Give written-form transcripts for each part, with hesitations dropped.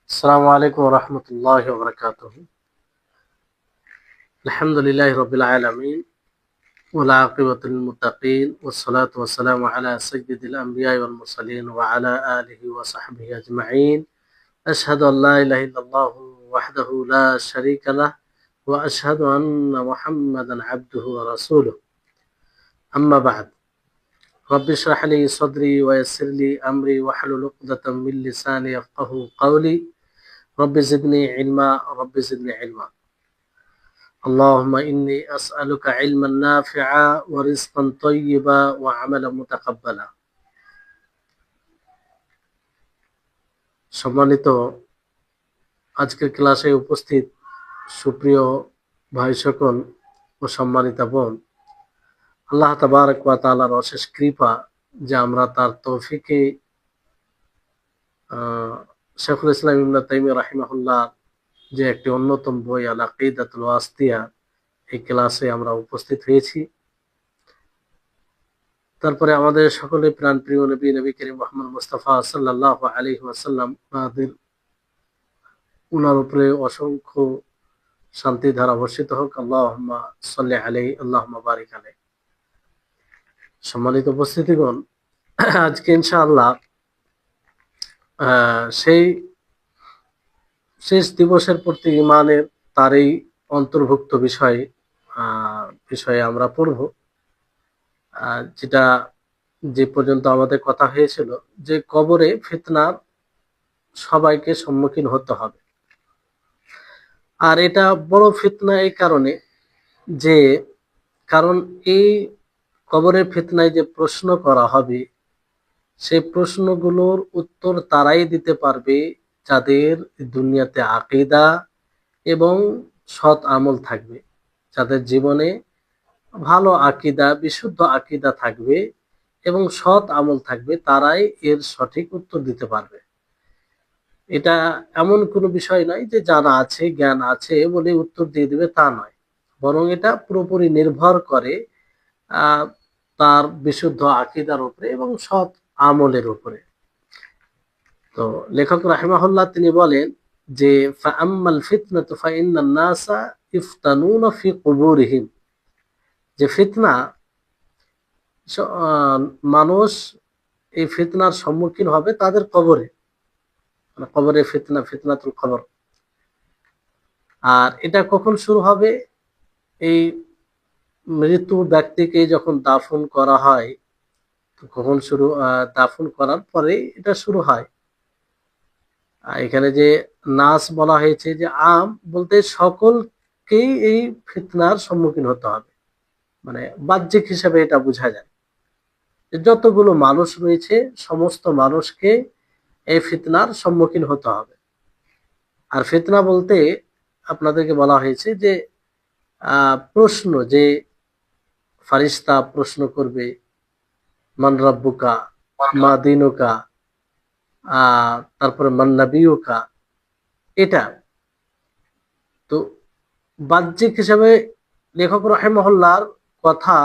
السلام عليكم ورحمة الله وبركاته. الحمد لله رب العالمين والعاقبة للمتقين والصلاة والسلام على سيد الأنبياء والمرسلين وعلى آله وصحبه أجمعين. أشهد أن لا إله إلا الله وحده لا شريك له وأشهد أن محمدا عبده ورسوله. أما بعد، رب اشرح لي صدري ويسر لي أمري واحلل عقدة من لساني يفقهوا قولي. رب زدني علما رب زدني علما. اللهم إني أسألك علما نافعا ورزقا طيبا وعملا متقبلا. সম্মানিত আজকের ক্লাসে উপস্থিত সুপ্রিয় ভাই সকল ও সম্মানিতা বোন, আল্লাহ তাবারক ওয়া তাআলার অশেষ কৃপা যে আমরা তার তৌফিকে শেখুল ইসলাম ইবনে তাইমিয়া রাহিমাহুল্লাহ যে একটি অন্যতম বই আল আকিদাতুল ওয়াসিতিয়া, এই ক্লাসে আমরা উপস্থিত হয়েছি। তারপরে আমাদের সকলের প্রাণ প্রিয় নবী করিম মুহাম্মদ মুস্তাফা সাল্লাল্লাহু আলাইহি ওয়াসাল্লাম উনার উপরে অসংখ্য শান্তি ধারা বর্ষিত হোক। আল্লাহুম্মা সাল্লি আলাইহি আল্লাহুম্মা বারিক আলাইহি। সম্মানিত উপস্থিতিগণ, আজকে ইনশাআল্লাহ সেই শেষ দিবসের প্রতি ঈমানের তারই অন্তর্ভুক্ত বিষয়ে আমরা পড়ব, যেটা যে পর্যন্ত আমাদের কথা হয়েছিল যে কবরে ফিতনার সবাইকে সম্মুখীন হতে হবে। আর এটা বড় ফিতনা এই কারণে যে কারণ এই কবরের ফিতনায় যে প্রশ্ন করা হবে, সেই প্রশ্নগুলোর উত্তর তারাই দিতে পারবে যাদের দুনিয়াতে আকীদা এবং সৎ আমল থাকবে, যাদের জীবনে ভালো আকীদা, বিশুদ্ধ আকীদা থাকবে এবং সৎ আমল থাকবে, তারাই এর সঠিক উত্তর দিতে পারবে। এটা এমন কোনো বিষয় নয় যে জানা আছে, জ্ঞান আছে বলে উত্তর দিয়ে দেবে, তা নয়। বরং এটা পুরোপুরি নির্ভর করে তার বিশুদ্ধ আকীদার উপরে এবং সৎ আমলের উপরে। তো লেখক রাহিমাহুল্লাহ তিনি বলেন যে ফাআম্মাল ফিতনাতু ফাইন্নান নাসা ইফতানুনা ফি কুবুরিহিম, যে ফিতনা, মানুষ এই ফিতনার সম্মুখীন হবে তাদের কবরে, মানে কবরে ফিতনা, ফিতনাতুল কবর। আর এটা কখন শুরু হবে? এই মৃত্যু ব্যক্তিকে যখন দাফন করা হয়, কখন শুরু? দাফন করার পরে এটা শুরু হয়। এখানে যে নাস বলা হয়েছে, যে আম বলতে সকলকেই এই ফিতনার সম্মুখীন হতে হবে, মানে বাহ্যিক হিসাবে এটা বোঝা যায় যে যতগুলো মানুষ রয়েছে সমস্ত মানুষকে এই ফিতনার সম্মুখীন হতে হবে। আর ফিতনা বলতে আপনাদেরকে বলা হয়েছে যে প্রশ্ন, যে ফারিস্তা প্রশ্ন করবে, মান রাব্বুকা, মা দিনুকা, তারপরে মান নাবিয়ুকা, এটা তো বাহ্যিক হিসাবে লেখক রাহিমাহুল্লাহর কথা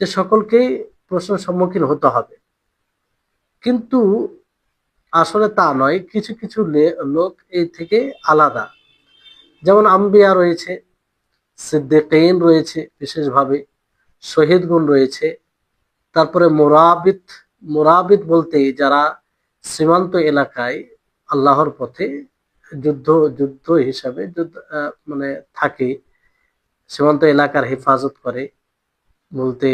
যে সকলকেই প্রশ্নের সম্মুখীন হতে হবে, কিন্তু আসলে তা নয়। কিছু কিছু লোক এই থেকে আলাদা, যেমন আম্বিয়া রয়েছে, সিদ্দিকীন রয়েছে, বিশেষভাবে শহীদগুণ রয়েছে, তারপরে মোরাবিত বলতে যারা সীমান্ত এলাকায় আল্লাহর পথে যুদ্ধ হিসাবে মানে থাকে, সীমান্ত এলাকার হেফাজত করে, বলতে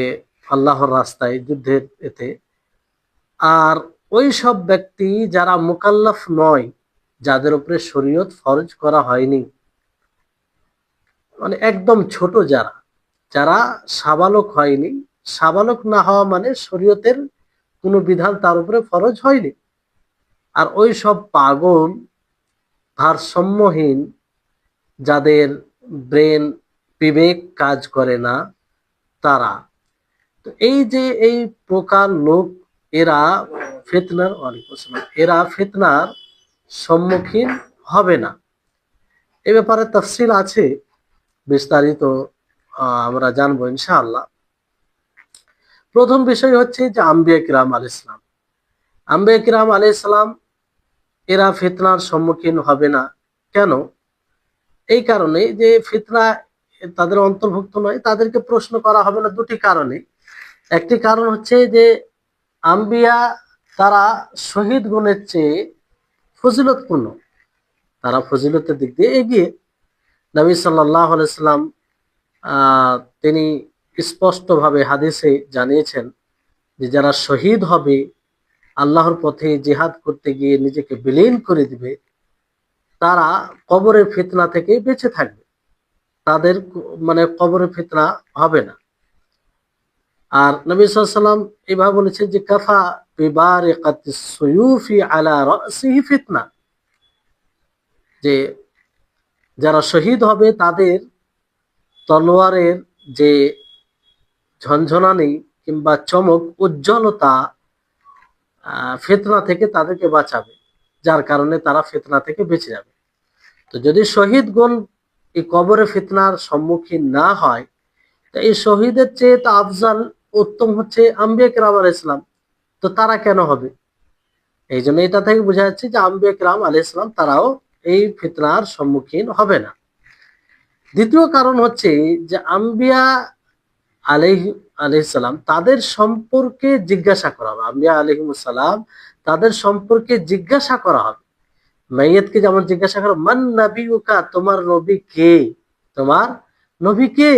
আল্লাহর রাস্তায় যুদ্ধের এতে। আর ওই সব ব্যক্তি যারা মুকাল্লাফ নয়, যাদের উপরে শরীয়ত ফরজ করা হয়নি, মানে একদম ছোট, যারা সাবালক হয়নি। সাবালক না হওয়া মানে শরীয়তের কোনো বিধান তার উপরে ফরজ হয়নি। আর ওই সব পাগল, ভারসাম্যহীন, যাদের ব্রেন, বিবেক কাজ করে না, তারা তো এই যে এই প্রকার লোক, এরা ফিতনার সম্মুখীন হবে না। এ ব্যাপারে তাফসীল আছে, বিস্তারিত আমরা জানবো ইনশাআল্লাহ। প্রথম বিষয় হচ্ছে যে আম্বিয়া কিরাম আলাইহিস সালাম এরা ফিতনার সম্মুখীন হবে না। কেন? এই কারণে যে ফিতনা তাদের অন্তর্ভুক্ত নয়, তাদেরকে প্রশ্ন করা হবে না দুটি কারণে। একটি কারণ হচ্ছে যে আম্বিয়া তারা শহীদ গুণের চেয়ে ফজিলতপূর্ণ, তারা ফজিলতের দিক দিয়ে এগিয়ে। নবী সাল্লাল্লাহু আলাইহি সাল্লাম তিনি স্পষ্টভাবে হাদিসে জানিয়েছেন যে যারা শহীদ হবে, আল্লাহর পথে জিহাদ করতে গিয়ে নিজেকে বিলীন করে দিবে, তারা কবরের ফিতনা থেকে বেঁচে থাকবে, তাদের মানে কবরের ফিতনা হবে না। আর নবী সাল্লাল্লাহু আলাইহি ওয়াসাল্লাম এভাবে বলেছেন যে কাফা বিবারিকাতিস সুয়ুফি আলা রাসিহি ফিতনা, যে যারা শহীদ হবে তাদের তলোয়ারের যে ঝনঝনানি কিংবা চমক, উজ্জ্বলতা ফিতনা থেকে তাদেরকে বাঁচাবে, যার কারণে তারা ফিতনা থেকে বেঁচে যাবে। তো যদি শহীদগণ এই কবরে ফিতনার সম্মুখীন না হয়, তো এই শহীদের চেয়ে তো আফজাল উত্তম হচ্ছে আম্বিয়া কেরাম আলাইহিস সালাম, তো তারা কেন হবে? এই জন্য এটা থেকে বোঝা যাচ্ছে যে আম্বিয়া কেরাম আলাইহিস সালাম তারাও এই ফিতনার সম্মুখীন হবে না। দ্বিতীয় কারণ হচ্ছে যে আম্বিয়া আলাইহিস সালাম তাদের সম্পর্কে জিজ্ঞাসা করা হবে, আম্বিয়া আলাইহিমুস সালাম তাদের সম্পর্কে জিজ্ঞাসা করা হবে। মাইয়াতকে যেমন জিজ্ঞাসা করো মান নাবিউকা, তোমার নবী কে, তোমার নবী কে,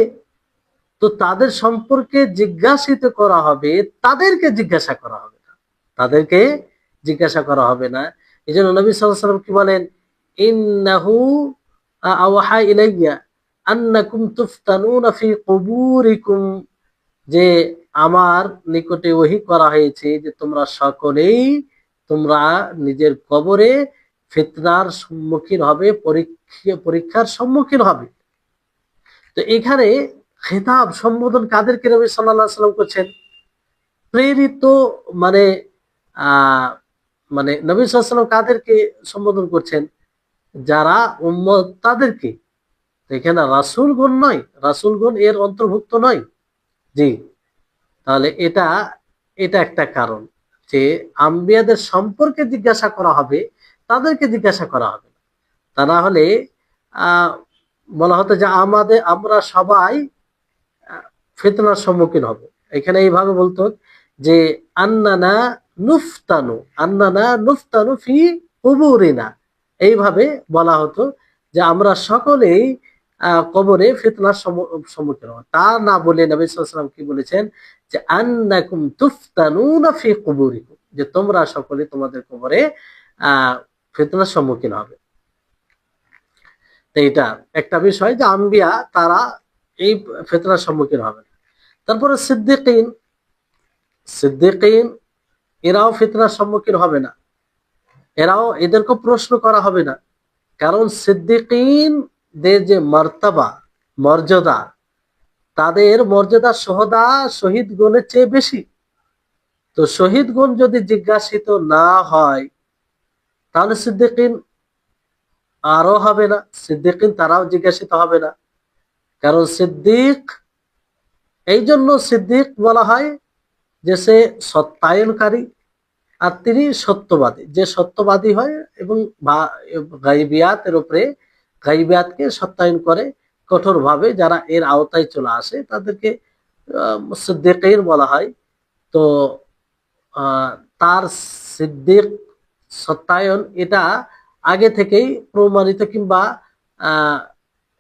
তো তাদের সম্পর্কে জিজ্ঞাসিত করা হবে, তাদেরকে জিজ্ঞাসা করা হবে না, তাদেরকে জিজ্ঞাসা করা হবে না। এই জন্য নবী সাল্লাল্লাহু আলাইহি ওয়াসাল্লাম কি বলেন, ইন্নাহু আওহা ইলাইয়া আন্নাকুম তুফতানুনা ফি কুবুরিকুম, যে আমার নিকটে ওহী করা হয়েছে যে তোমরা সকলেই তোমরা নিজের কবরে ফিতনার সম্মুখীন হবে, পরীক্ষার সম্মুখীন হবে। তো এখানে খেতাব সম্বোধন কাদেরকে নবী সাল্লাল্লাহু আলাইহি ওয়াসাল্লাম করছেন? প্রেরিত মানে মানে নবী সাল্লাল্লাহু আলাইহি ওয়াসাল্লাম কাদেরকে সম্বোধন করছেন? যারা উম্মত তাদেরকে। এখানে রাসূলগণ নয়, রাসূলগণ এর অন্তর্ভুক্ত নয়। জি, তাহলে এটা এটা একটা কারণ যে আম্বিয়াদের সম্পর্কে জিজ্ঞাসা করা হবে, তাদেরকে জিজ্ঞাসা করা হবে না। তা না হলে বলা হতো যে আমরা সবাই ফিতনার সম্মুখীন হব। এখানে এইভাবে বলতো যে আন্নানা নুফতানু ফি কুবুরিনা, এইভাবে বলা হতো যে আমরা সকলেই কবরে ফিতনার সম্মুখীন হব। তা না বলে নবী সাল্লাল্লাহু আলাইহি ওয়াসাল্লাম কি বলেছেন যে আন্নাকুম তুফতানুনা ফি কুবুরিকুম, যে তোমরা সকলে তোমাদের কবরে ফিতনার সম্মুখীন হবে। তো এটা একটা বিষয় যে আম্বিয়া তারা এই ফিতনার সম্মুখীন হবে না। তারপরে সিদ্দিকিন এরাও ফিতনার সম্মুখীন হবে না, এদেরকে প্রশ্ন করা হবে না। কারণ সিদ্দিকিনদের যে মর্যাদা, তাদের মর্যাদা শহীদ গণের চেয়ে বেশি। তো শহীদ গণ যদি জিজ্ঞাসিত না হয়, তাহলে সিদ্দিকিন আরো হবে না, সিদ্দিকিন তারাও জিজ্ঞাসিত হবে না। কারণ সিদ্দিক, এই জন্য সিদ্দিক বলা হয় যে সে সত্যায়নকারী, আর তিনি সত্যবাদী। যে সত্যবাদী হয় এবং গাইবিয়াতের উপরে গাইবিয়াতকে সত্যায়ন করে কঠোরভাবে, যারা এর আওতায় চলে আসে তাদেরকে সিদ্দিকীন বলা হয়। তো তার সিদ্দিক সত্যায়ন এটা আগে থেকেই প্রমাণিত, কিংবা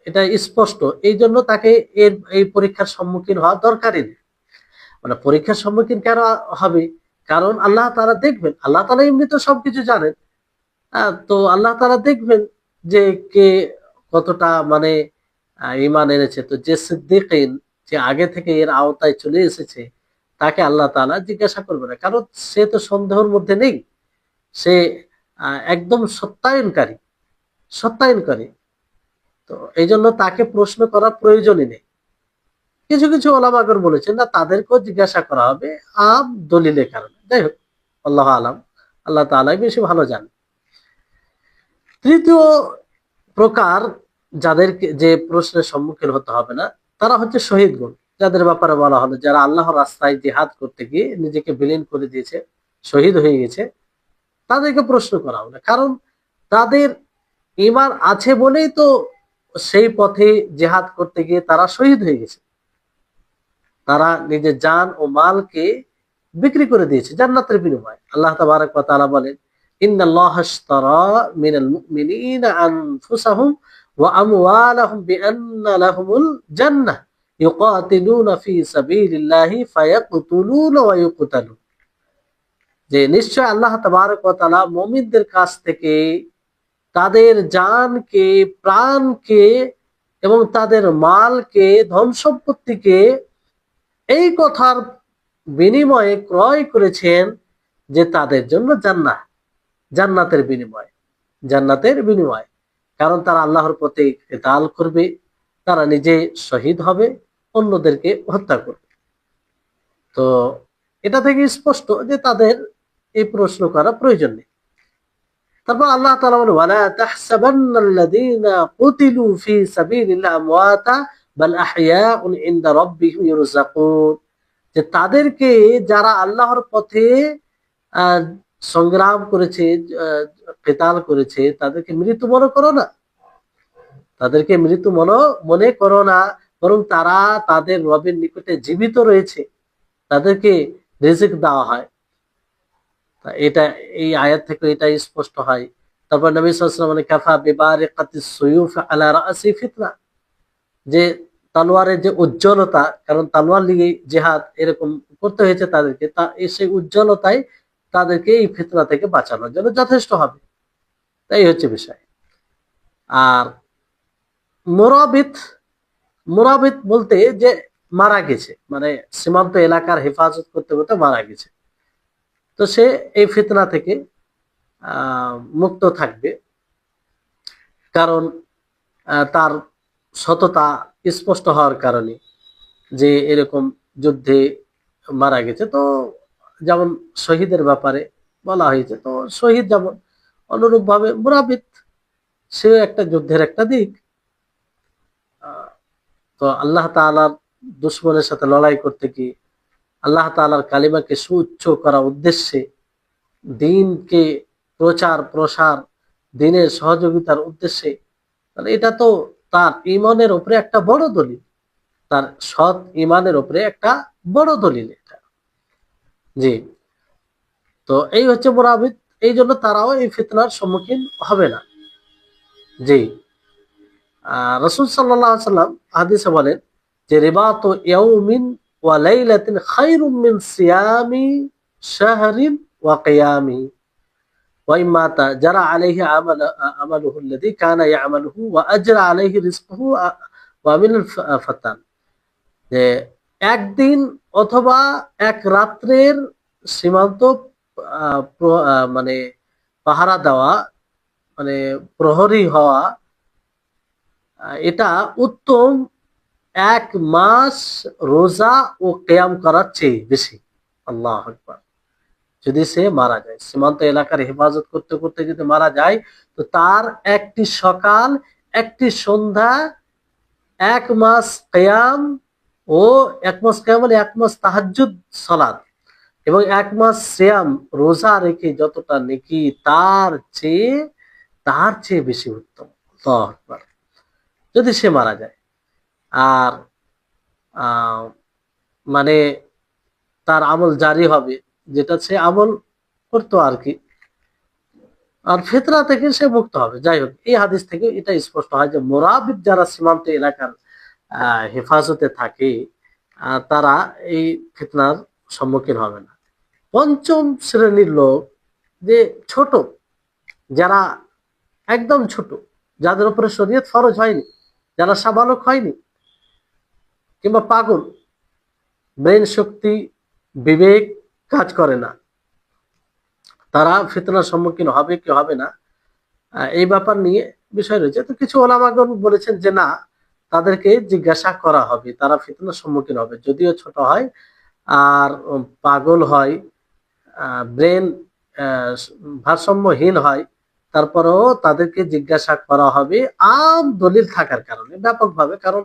এটা স্পষ্ট। এই জন্য তাকে এই পরীক্ষার সম্মুখীন হওয়া দরকারই নেই। মানে পরীক্ষার সম্মুখীন কেন হবে? কারণ আল্লাহ তাআলা দেখবেন, আল্লাহ তাআলা এমনি তো সবকিছু জানেন। তো আল্লাহ তাআলা দেখবেন যে কে কতটা মানে ঈমান এনেছে। তো যে সিদ্দিকিন, যে আগে থেকে এর আওতায় চলে এসেছে, তাকে আল্লাহ তাআলা জিজ্ঞাসা করবে না, কারণ সে তো সন্দেহের মধ্যে নেই, সে একদম সত্যায়নকারী। তো এই জন্য তাকে প্রশ্ন করার প্রয়োজনই নেই। কিছু কিছু ওলামাগণ বলেছেন না, তাদেরকেও জিজ্ঞাসা করা হবে দলিলের কারণে। যাই হোক, আল্লাহ আলাম, আল্লাহ তাআলাই বেশি ভালো জানেন। তৃতীয় প্রকার যাদেরকে যে প্রশ্নের সম্মুখীন হতে হবে না, তারা হচ্ছে শহীদগণ, যাদের ব্যাপারে বলা হলো যারা আল্লাহর রাস্তায় জিহাদ করতে গিয়ে নিজেকে বিলীন করে দিয়েছে, শহীদ হয়ে গেছে। তাদেরকে প্রশ্ন করা হবে না, কারণ তাদের ঈমান আছে বলেই তো সেই পথে জিহাদ করতে গিয়ে তারা শহীদ হয়ে গেছে। তারা নিজের জান ও মালকে বিক্রি করে দিয়েছে জান্নাতের বিনিময়ে। আল্লাহ তাবারক ওয়া তাআলা বলেন, ইন্নাল্লাহা আশতারা মিনাল মুমিনিনা আনফুসাহুম ওয়া আমওয়ালাহুম বিআন্না লাহুমুল জান্নাহ ইউকাতিলুনা ফি সাবিলিল্লাহি ফায়াকতুলুনা ওয়া ইউকতালুন। যে নিশ্চয় আল্লাহ তাবারক ওয়া তাআলা মুমিনদের কাছ থেকে তাদের জানকে, প্রাণকে এবং তাদের মালকে, ধন সম্পত্তিকে এই কথার বিনিময়ে ক্রয় করেছেন যে তাদের জন্য জান্নাতের বিনিময়ে, জান্নাতের বিনিময়ে। কারণ তারা আল্লাহর পথে কিতাল করবে, তারা নিজে শহীদ হবে, অন্যদেরকে হত্যা করবে। তো এটা থেকে স্পষ্ট যে তাদের এই প্রশ্ন করা প্রয়োজন নেই। তারপর আল্লাহ তাআলা বলেন, ওয়ালা তাহসাবান্নাল্লাযীনা কুতিলু ফি সাবিলিল্লাহি আমওয়াতা বাল আহইয়াউন ইনদা রাব্বিহিম ইউরযাকুন। যে তাদেরকে যারা আল্লাহর পথে আহ, সংগ্রাম করেছে, কিতাল করেছে, তাদেরকে মৃত মনে করো না, তাদেরকে মৃত মনে করো না, বরং তারা তাদের রবের নিকটে জীবিত রয়েছে, তাদেরকে রিজিক দেওয়া হয়। এটা এই আয়াত থেকে এটা স্পষ্ট হয়। তারপর নবী সাল্লাল্লাহু আলাইহি ওয়াসাল্লাম বলেন, কাফা বিবারিকাতিস সুয়ুফ আলা রাসি ফিতনা। যে তলোয়ারের যে উজ্জ্বলতা, কারণ তলোয়ার নিয়ে জিহাদ এরকম করতে হয়েছে তাদেরকে, তা সেই উজ্জ্বলতায় তাদেরকে এই ফিতনা থেকে বাঁচানোর জন্য যথেষ্ট হবে। তাই হচ্ছে বিষয়। আর মুরাবিত, মুরাবিত বলতে যে মারা গেছে, মানে সীমান্ত এলাকার হেফাজত করতে করতে মারা গেছে, তো সে এই ফিতনা থেকে মুক্ত থাকবে, কারণ তার সততা স্পষ্ট হওয়ার কারণে, যে এরকম যুদ্ধে মারা গেছে। তো যেমন শহীদের ব্যাপারে বলা হয়েছে, তো শহীদ যেমন, অনুরূপ ভাবে মুরাবিত সেও একটা যুদ্ধের একটা দিক। তো আল্লাহ তাআলার দুশমনের সাথে লড়াই করতে গিয়ে আল্লাহ তাআলার কালিমাকে সুউচ্চ করার উদ্দেশ্যে, দ্বীনকে প্রচার প্রসার, দ্বীনের সহযোগিতার উদ্দেশ্যে, তাহলে এটা তো তার ঈমানের উপরে একটা বড় দলিল, তার সৎ ঈমানের উপরে একটা বড় দলিল এটা। জি, তো এই হচ্ছে মুরাবিত। এই জন্য তারাও এই ফিতনার সম্মুখীন হবে না। জি, রাসূল সাল্লাল্লাহু আলাইহি ওয়াসাল্লাম হাদিসে বলেন যে রিবাতু ইয়াউমিন ওয়া লাইলাতিন খায়রুম মিন সিয়ামি শাহরিন ওয়া কিয়ামি ওয়া ইম্মাতা জারা আলাইহি আমালুহু আল্লাযী কানা ইয়ামালুহু ওয়া আজরা আলাইহি রিজকুহু ওয়া মিনাল ফাতান। যে একদিন অথবা এক রাত্রের সীমান্ত মানে পাহারা দেওয়া, মানে প্রহরী হওয়া, এটা উত্তম এক মাস রোজা ও কিয়াম করার চেয়ে বেশি। আল্লাহু আকবার। যদি সে মারা যায়, সীমান্ত এলাকার হেফাজত করতে করতে যদি মারা যায়, তো তার একটি সকাল, একটি সন্ধ্যা, এক মাস কিয়াম ও এক মাস কিয়াম মানে এক মাস তাহাজ্জুদ সালাত এবং এক মাস সিয়াম রোজা রেখে যতটা নেকি, তার চেয়ে বেশি উত্তম। আল্লাহু আকবার। যদি সে মারা যায়, আর মানে তার আমল জারি হবে, যেটা সে আমল করতো আর কি, আর ফিতরা থেকে সে মুক্ত হবে। যাই হোক, এই হাদিস থেকে এটা স্পষ্ট হয় যে মুরাবিদ যারা সীমান্ত এলাকার হেফাজতে থাকে, তারা এই ফিতনার সম্মুখীন হবে না। পঞ্চম শ্রেণীর লোক, যে ছোট, যারা একদম ছোট, যাদের উপরে শরীয়ত ফরজ হয়নি, যারা সাবালক হয়নি কিংবা পাগল, ব্রেন শক্তি, বিবেক কাজ করে না, তারা ফিতনার সম্মুখীন হবে কি হবে না এই ব্যাপার নিয়ে বিষয় রয়েছে। তো কিছু ওলামাগণ বলেছেন যে না, তাদেরকে জিজ্ঞাসা করা হবে, তারা ফিতনার সম্মুখীন হবে, যদিও ছোট হয় আর পাগল হয়, ব্রেন ভারসাম্যহীন হয়, তারপরেও তাদেরকে জিজ্ঞাসা করা হবে আম দলিল থাকার কারণে, ব্যাপকভাবে। কারণ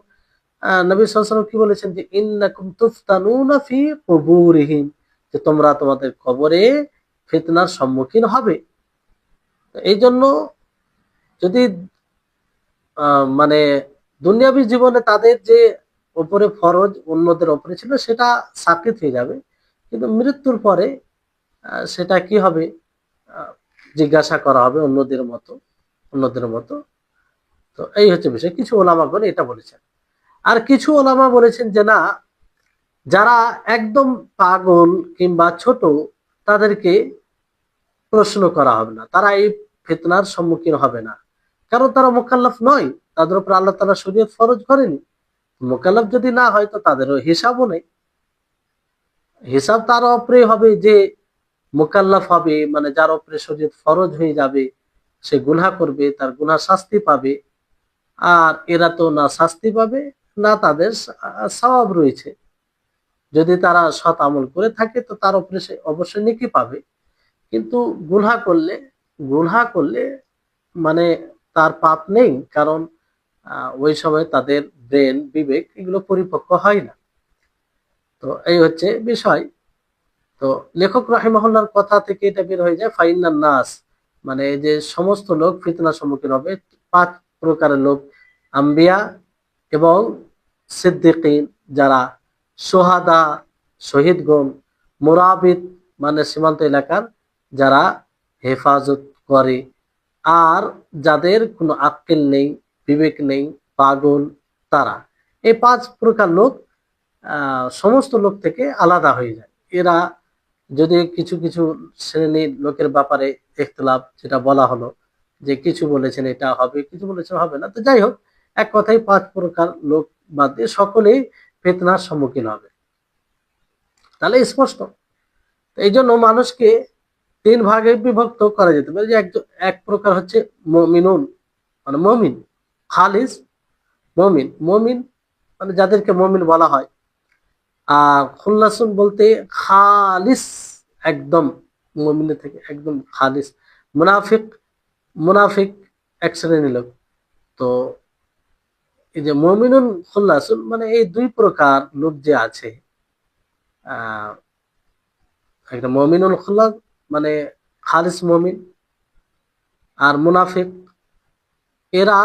নবী সাল্লাল্লাহু আলাইহি ওয়াসাল্লাম কি বলেছেন যে ইন্নাকুম তুফতানুনা ফি কুবুরিহিম, যে তোমরা তোমাদের কবরে ফিতনার সম্মুখীন হবে। এই জন্য যদি মানে দুনিয়াবী জীবনে তাদের যে উপরে ফরজ অন্যদের উপরে ছিল সেটা সাকিত হয়ে যাবে, কিন্তু মৃত্যুর পরে সেটা কি হবে, জিজ্ঞাসা করা হবে অন্যদের মতো। তো এই হচ্ছে বিষয়, কিছু ওলামাগণ এটা বলেছেন। আর কিছু ওলামা বলেছেন যে না, যারা একদম পাগল কিংবা ছোট তাদেরকে প্রশ্ন করা হবে না, তারা এই ফিতনার সম্মুখীন হবে না, কারণ তারা মুকাল্লাফ নয়, তাদের উপর আল্লাহ তাআলা শরীয়ত ফরজ করেনি। মুকাল্লাফ যদি না হয় তো তাদেরও হিসাবও নেই, হিসাব তার উপরে হবে যে মুকাল্লাফ হবে, মানে যার উপরে শরীয়ত ফরজ হয়ে যাবে, সে গুনাহ করবে, তার গুনাহ শাস্তি পাবে। আর এরা তো না শাস্তি পাবে, না তাদের সওয়াব রয়েছে। যদি তারা সৎ আমল করে থাকে তো তার উপরে সে অবশ্যই নেকি পাবে, কিন্তু গুনাহ করলে মানে তার পাপ নেই, কারণ ওই সময় তাদের ব্রেন বিবেক এগুলো পরিপক্ক হয় না। তো এই হচ্ছে বিষয়। তো লেখক রাহিমাহুল্লাহর কথা থেকে এটা বের হয়ে যায় ফাইনান নাস, মানে এই যে সমস্ত লোক ফিতনার সম্মুখীন হবে, পাঁচ প্রকারের লোক: আম্বিয়া এবং সিদ্দিকিন যারা সোহাদা শহীদগণ, মুরাবিত মানে সীমান্ত এলাকার যারা হেফাজত করে, আর যাদের কোনো আক্কেল নেই, বিবেক নেই, পাগল, তারা। এই পাঁচ প্রকার লোক সমস্ত লোক থেকে আলাদা হয়ে যায়। এরা যদি কিছু কিছু শ্রেণীর লোকের ব্যাপারে ইখতিলাফ যেটা বলা হলো, যে কিছু বলেছেন এটা হবে, কিছু বলেছেন হবে না, তো যাই হোক, এক কথায় পাঁচ প্রকার লোক বাদ দিয়ে সকলেই ফিতনার সম্মুখীন হবে। তাহলে স্পষ্ট। এই জন্য মানুষকে তিন ভাগে বিভক্ত করা যেতে পারে, যে এক প্রকার হচ্ছে মুমিনুন মানে মুমিন, খালিস মুমিন, মুমিন মানে যাদেরকে মুমিন বলা হয়। আর খুল্লাসুন বলতে খালিস, একদম মুমিনের থেকে একদম খালিস। মুনাফিক, মুনাফিক এক শ্রেণীর লোক। তো এই যে মুমিনুন খুল্লাসুন মানে এই দুই প্রকার লোক যে আছে, আহ একটা মুমিনুল খুল্লাস মানে খালিস মুমিন, আর মুনাফিক, এরা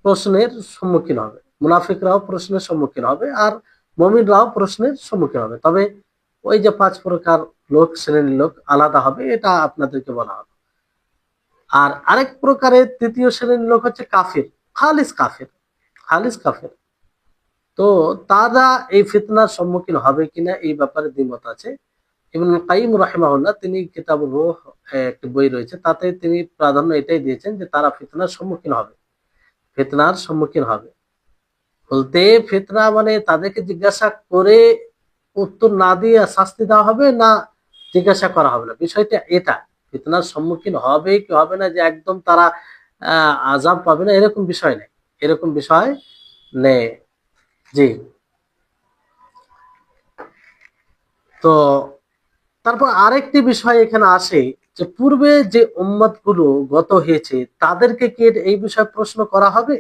প্রশ্নের সম্মুখীন হবে। মুনাফিকরাও প্রশ্নের সম্মুখীন হবে, আর মুমিনরাও প্রশ্নের সম্মুখীন হবে। তবে ওই যে পাঁচ প্রকার লোক, শ্রেণীর লোক আলাদা হবে, এটা আপনাদেরকে বলা হবে। আর আরেক প্রকারের তৃতীয় শ্রেণীর লোক হচ্ছে কাফির, খালিস কাফির, খালিস কাফির। তো তারা এই ফিতনার সম্মুখীন হবে কিনা এই ব্যাপারে দ্বিমত আছে। ইবনুল কাইয়িম রাহিমাহুল্লাহ তিনি কিতাবুর রূহ একটি বই রয়েছে, তাতে তিনি প্রাধান্য এটাই দিয়েছেন যে তারা ফিতনার সম্মুখীন হবে, ফিতনার সম্মুখীন হবে। বলতে ফিতনা মানে তাদেরকে জিজ্ঞাসা করে উত্তর না দিয়ে শাস্তি দেওয়া হবে, না জিজ্ঞাসা করা হবে না, বিষয়টা এটা। ফিতনার সম্মুখীন হবে কি হবে না যে একদম তারা আযাব পাবে না, এরকম বিষয় নেই, এরকম বিষয় নেই। জি। তো তারপর আরেকটি বিষয় এখানে আসে, যে পূর্বে যে উম্মত গুলো গত হয়েছে তাদেরকে কি এই বিষয়ে প্রশ্ন করা হবে?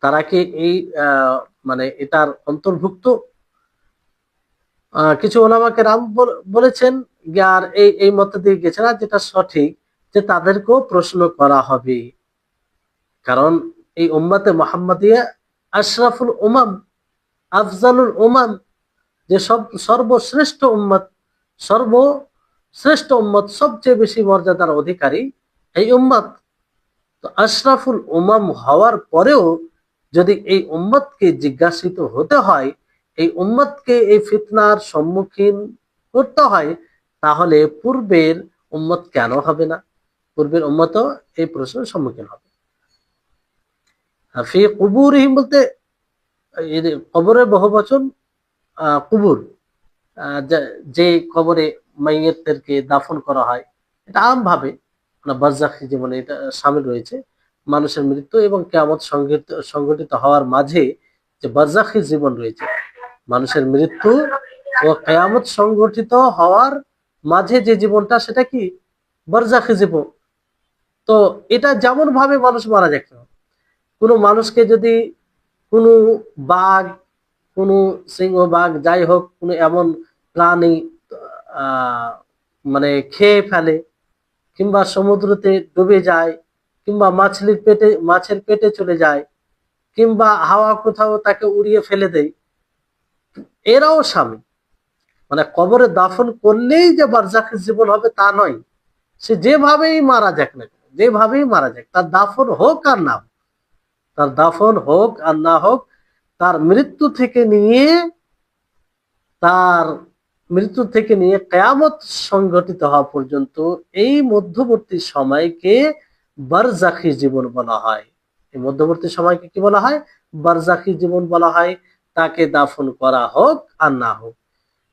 তারা কি এই মানে এটার অন্তর্ভুক্ত? কিছু ওলামা কেরাম বলেছেন, আর এই এই মত দিয়ে গেছে না, যেটা সঠিক, যে তাদেরকেও প্রশ্ন করা হবে। কারণ এই উম্মতে মুহাম্মাদিয়া আশরাফুল উমাম, আফজালুল উমাম, যে সর্বশ্রেষ্ঠ উম্মত, সর্বশ্রেষ্ঠ উম্মত, সবচেয়ে বেশি মর্যাদার অধিকারী এই উম্মত। তো আশরাফুল উমাম হওয়ার পরেও যদি এই উম্মতকে জিজ্ঞাসিত হতে হয়, এই উম্মতকে এই ফিতনার সম্মুখীন করতে হয়, তাহলে পূর্বের উম্মত কেন হবে না? পূর্বের উম্মতও এই প্রশ্নের সম্মুখীন হবে। ফি কুবুরিহিম বলতে কবরের বহু বচন, কুবুর, যে কবরে মাইয়িতদেরকে দাফন করা হয়, এটা আম ভাবে বারজাখী জীবনে এটা শামিল রয়েছে। মানুষের মৃত্যু এবং কিয়ামত সংঘটিত হওয়ার মাঝে যে বারজাখী জীবন রয়েছে, মানুষের মৃত্যু ও কিয়ামত সংঘটিত হওয়ার মাঝে যে জীবনটা, সেটা কি বারজাখী জীবন। তো এটা যেমন ভাবে মানুষ মারা যায়, কোনো মানুষকে যদি কোনো বাঘ, কোনো সিংহ, বাঘ যাই হোক, কোনো এমন প্রাণী মানে খেয়ে ফেলে, কিংবা সমুদ্রতে ডুবে যায়, কিংবা মাছের পেটে চলে যায়, কিংবা হাওয়া কোথাও তাকে উড়িয়ে ফেলে দেয়, এরাও স্বামী। মানে কবরে দাফন করলেই যে বারজাখের জীবন হবে তা নয়। সে যেভাবেই মারা যাক না কেন, যেভাবেই মারা যাক, তার দাফন হোক আর না হোক, তার দাফন হোক আর না হোক, তার তার মৃত্যু থেকে নিয়ে কিয়ামত সংঘটিত হওয়া পর্যন্ত এই মধ্যবর্তী সময়কে বারজাখী জীবন বলা হয়। এই মধ্যবর্তী সময়কে কি বলা হয়? বারজাখী জীবন বলা হয়। তাকে দাফন করা হোক আর না হোক,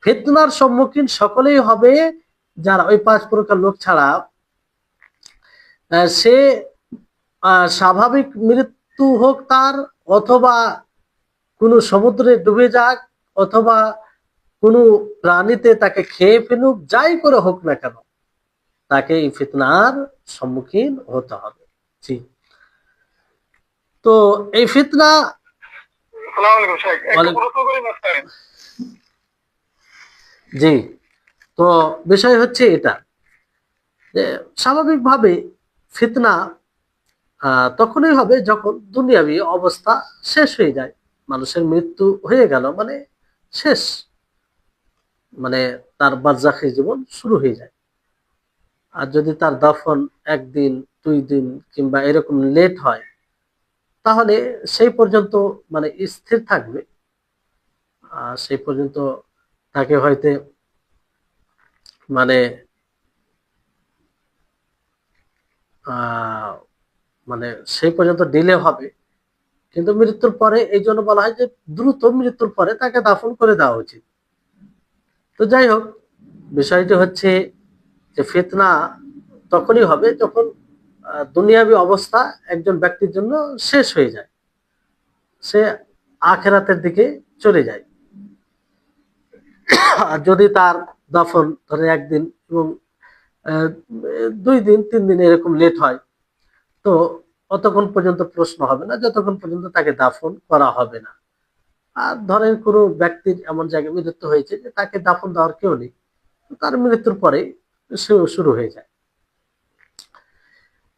ফিতনার সম্মুখীন সকলেই হবে। যারা ওই 5 প্রকার লোক ছাড়া সে স্বাভাবিক মৃত্যু হোক তার, অথবা কোনো সমুদ্রে ডুবে যাক, অথবা কোনো প্রাণীতে তাকে খেয়ে ফেলুক, যাই করে হোক না কেন, তাকে এই ফিতনার সম্মুখীন হতে হবে। জি, তো এই ফিতনা, জি, তো বিষয় হচ্ছে এটা যে স্বাভাবিকভাবে ফিতনা তখনই হবে যখন দুনিয়াবী অবস্থা শেষ হয়ে যায়। মানুষের মৃত্যু হয়ে গেল মানে শেষ, মানে তার বারজাখী জীবন শুরু হয়ে যায়। আর যদি তার দাফন 1 দিন 2 দিন কিংবা এরকম লেট হয়, তাহলে সেই পর্যন্ত মানে স্থির থাকবে। সেই পর্যন্ত তাকে হয়তো মানে মানে সেই পর্যন্ত ডিলে হবে। কিন্তু মৃত্যুর পরে এই জন্য বলা হয় যে দ্রুত মৃত্যুর পরে তাকে দাফন করে দেওয়া উচিত। তো যাই হোক, বিষয়টি হচ্ছে যে ফিতনা তখনই হবে যখন দুনিয়াবী অবস্থা একজন ব্যক্তির জন্য শেষ হয়ে যায়, সে আখেরাতের দিকে চলে যায়। আর যদি তার দাফন ধরে 1 দিন এবং 2 দিন 3 দিন এরকম লেট হয়, তো অতক্ষণ পর্যন্ত প্রশ্ন হবে না যতক্ষণ পর্যন্ত তাকে দাফন করা হবে না। আর ধরেন কোনো ব্যক্তির এমন জায়গায় মৃত্যু হয়েছে যে তাকে দাফন দেওয়ার কেউ নেই, তার মৃত্যুর পরে শুরু হয়ে যায়।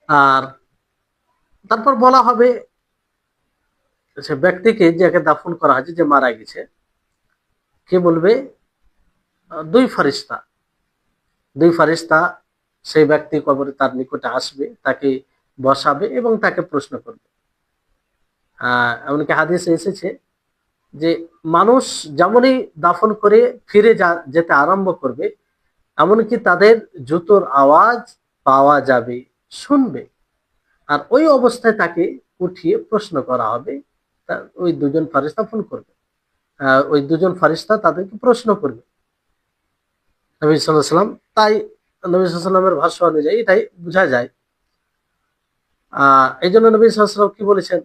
আর তারপর বলা হবে সে ব্যক্তিকে যাকে দাফন করা হয়েছে, যে মারা গেছে, কে বলবে? 2 ফারিস্তা। 2 ফারিস্তা সেই ব্যক্তি কবরে তার নিকটে আসবে, তাকে বসাবে এবং তাকে প্রশ্ন করবে। এমনকি হাদিসে এসেছে যে মানুষ যেমনই দাফন করে ফিরে যেতে আরম্ভ করবে, এমনকি তাদের জুতোর আওয়াজ পাওয়া যাবে, শুনবে। আর ওই অবস্থায় তাকে উঠিয়ে প্রশ্ন করা হবে। ওই 2 জন ফারিস্তা ফোন করবে, ওই 2 জন ফারিস্তা তাদেরকে প্রশ্ন করবে। নবী সাল্লাল্লাহু আলাইহি ওয়াসাল্লাম, তাই নবী সাল্লাল্লাহু আলাইহি ওয়াসাল্লামের ভাষ্য অনুযায়ী এটাই বোঝা যায়। এই জন্য নবী সাল্লাল্লাহু আলাইহি ওয়াসাল্লাম কি বলেছেন?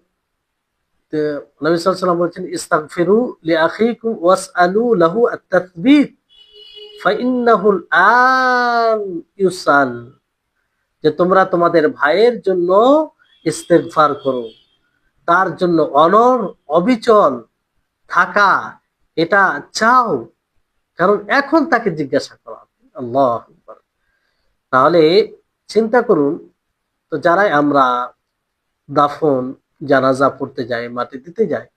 নবী সাল্লাল্লাহু আলাইহি ওয়াসাল্লাম বলেছেন, ইস্তাগফিরু লিআখিকুম ওয়াসআলু লাহু আত-তাসবীত ফাইন্নাহুল আন ইউসাল। যে তোমরা তোমাদের ভাইয়ের জন্য ইস্তেগফার করো, তার জন্য অবিচল থাকা এটা চাও, কারণ এখন তাকে জিজ্ঞাসা করা হবে। আল্লাহু আকবার। তাহলে চিন্তা করুন, তো যারাই আমরা দাফন জানাজা পড়তে যাই, মাটি দিতে যাই,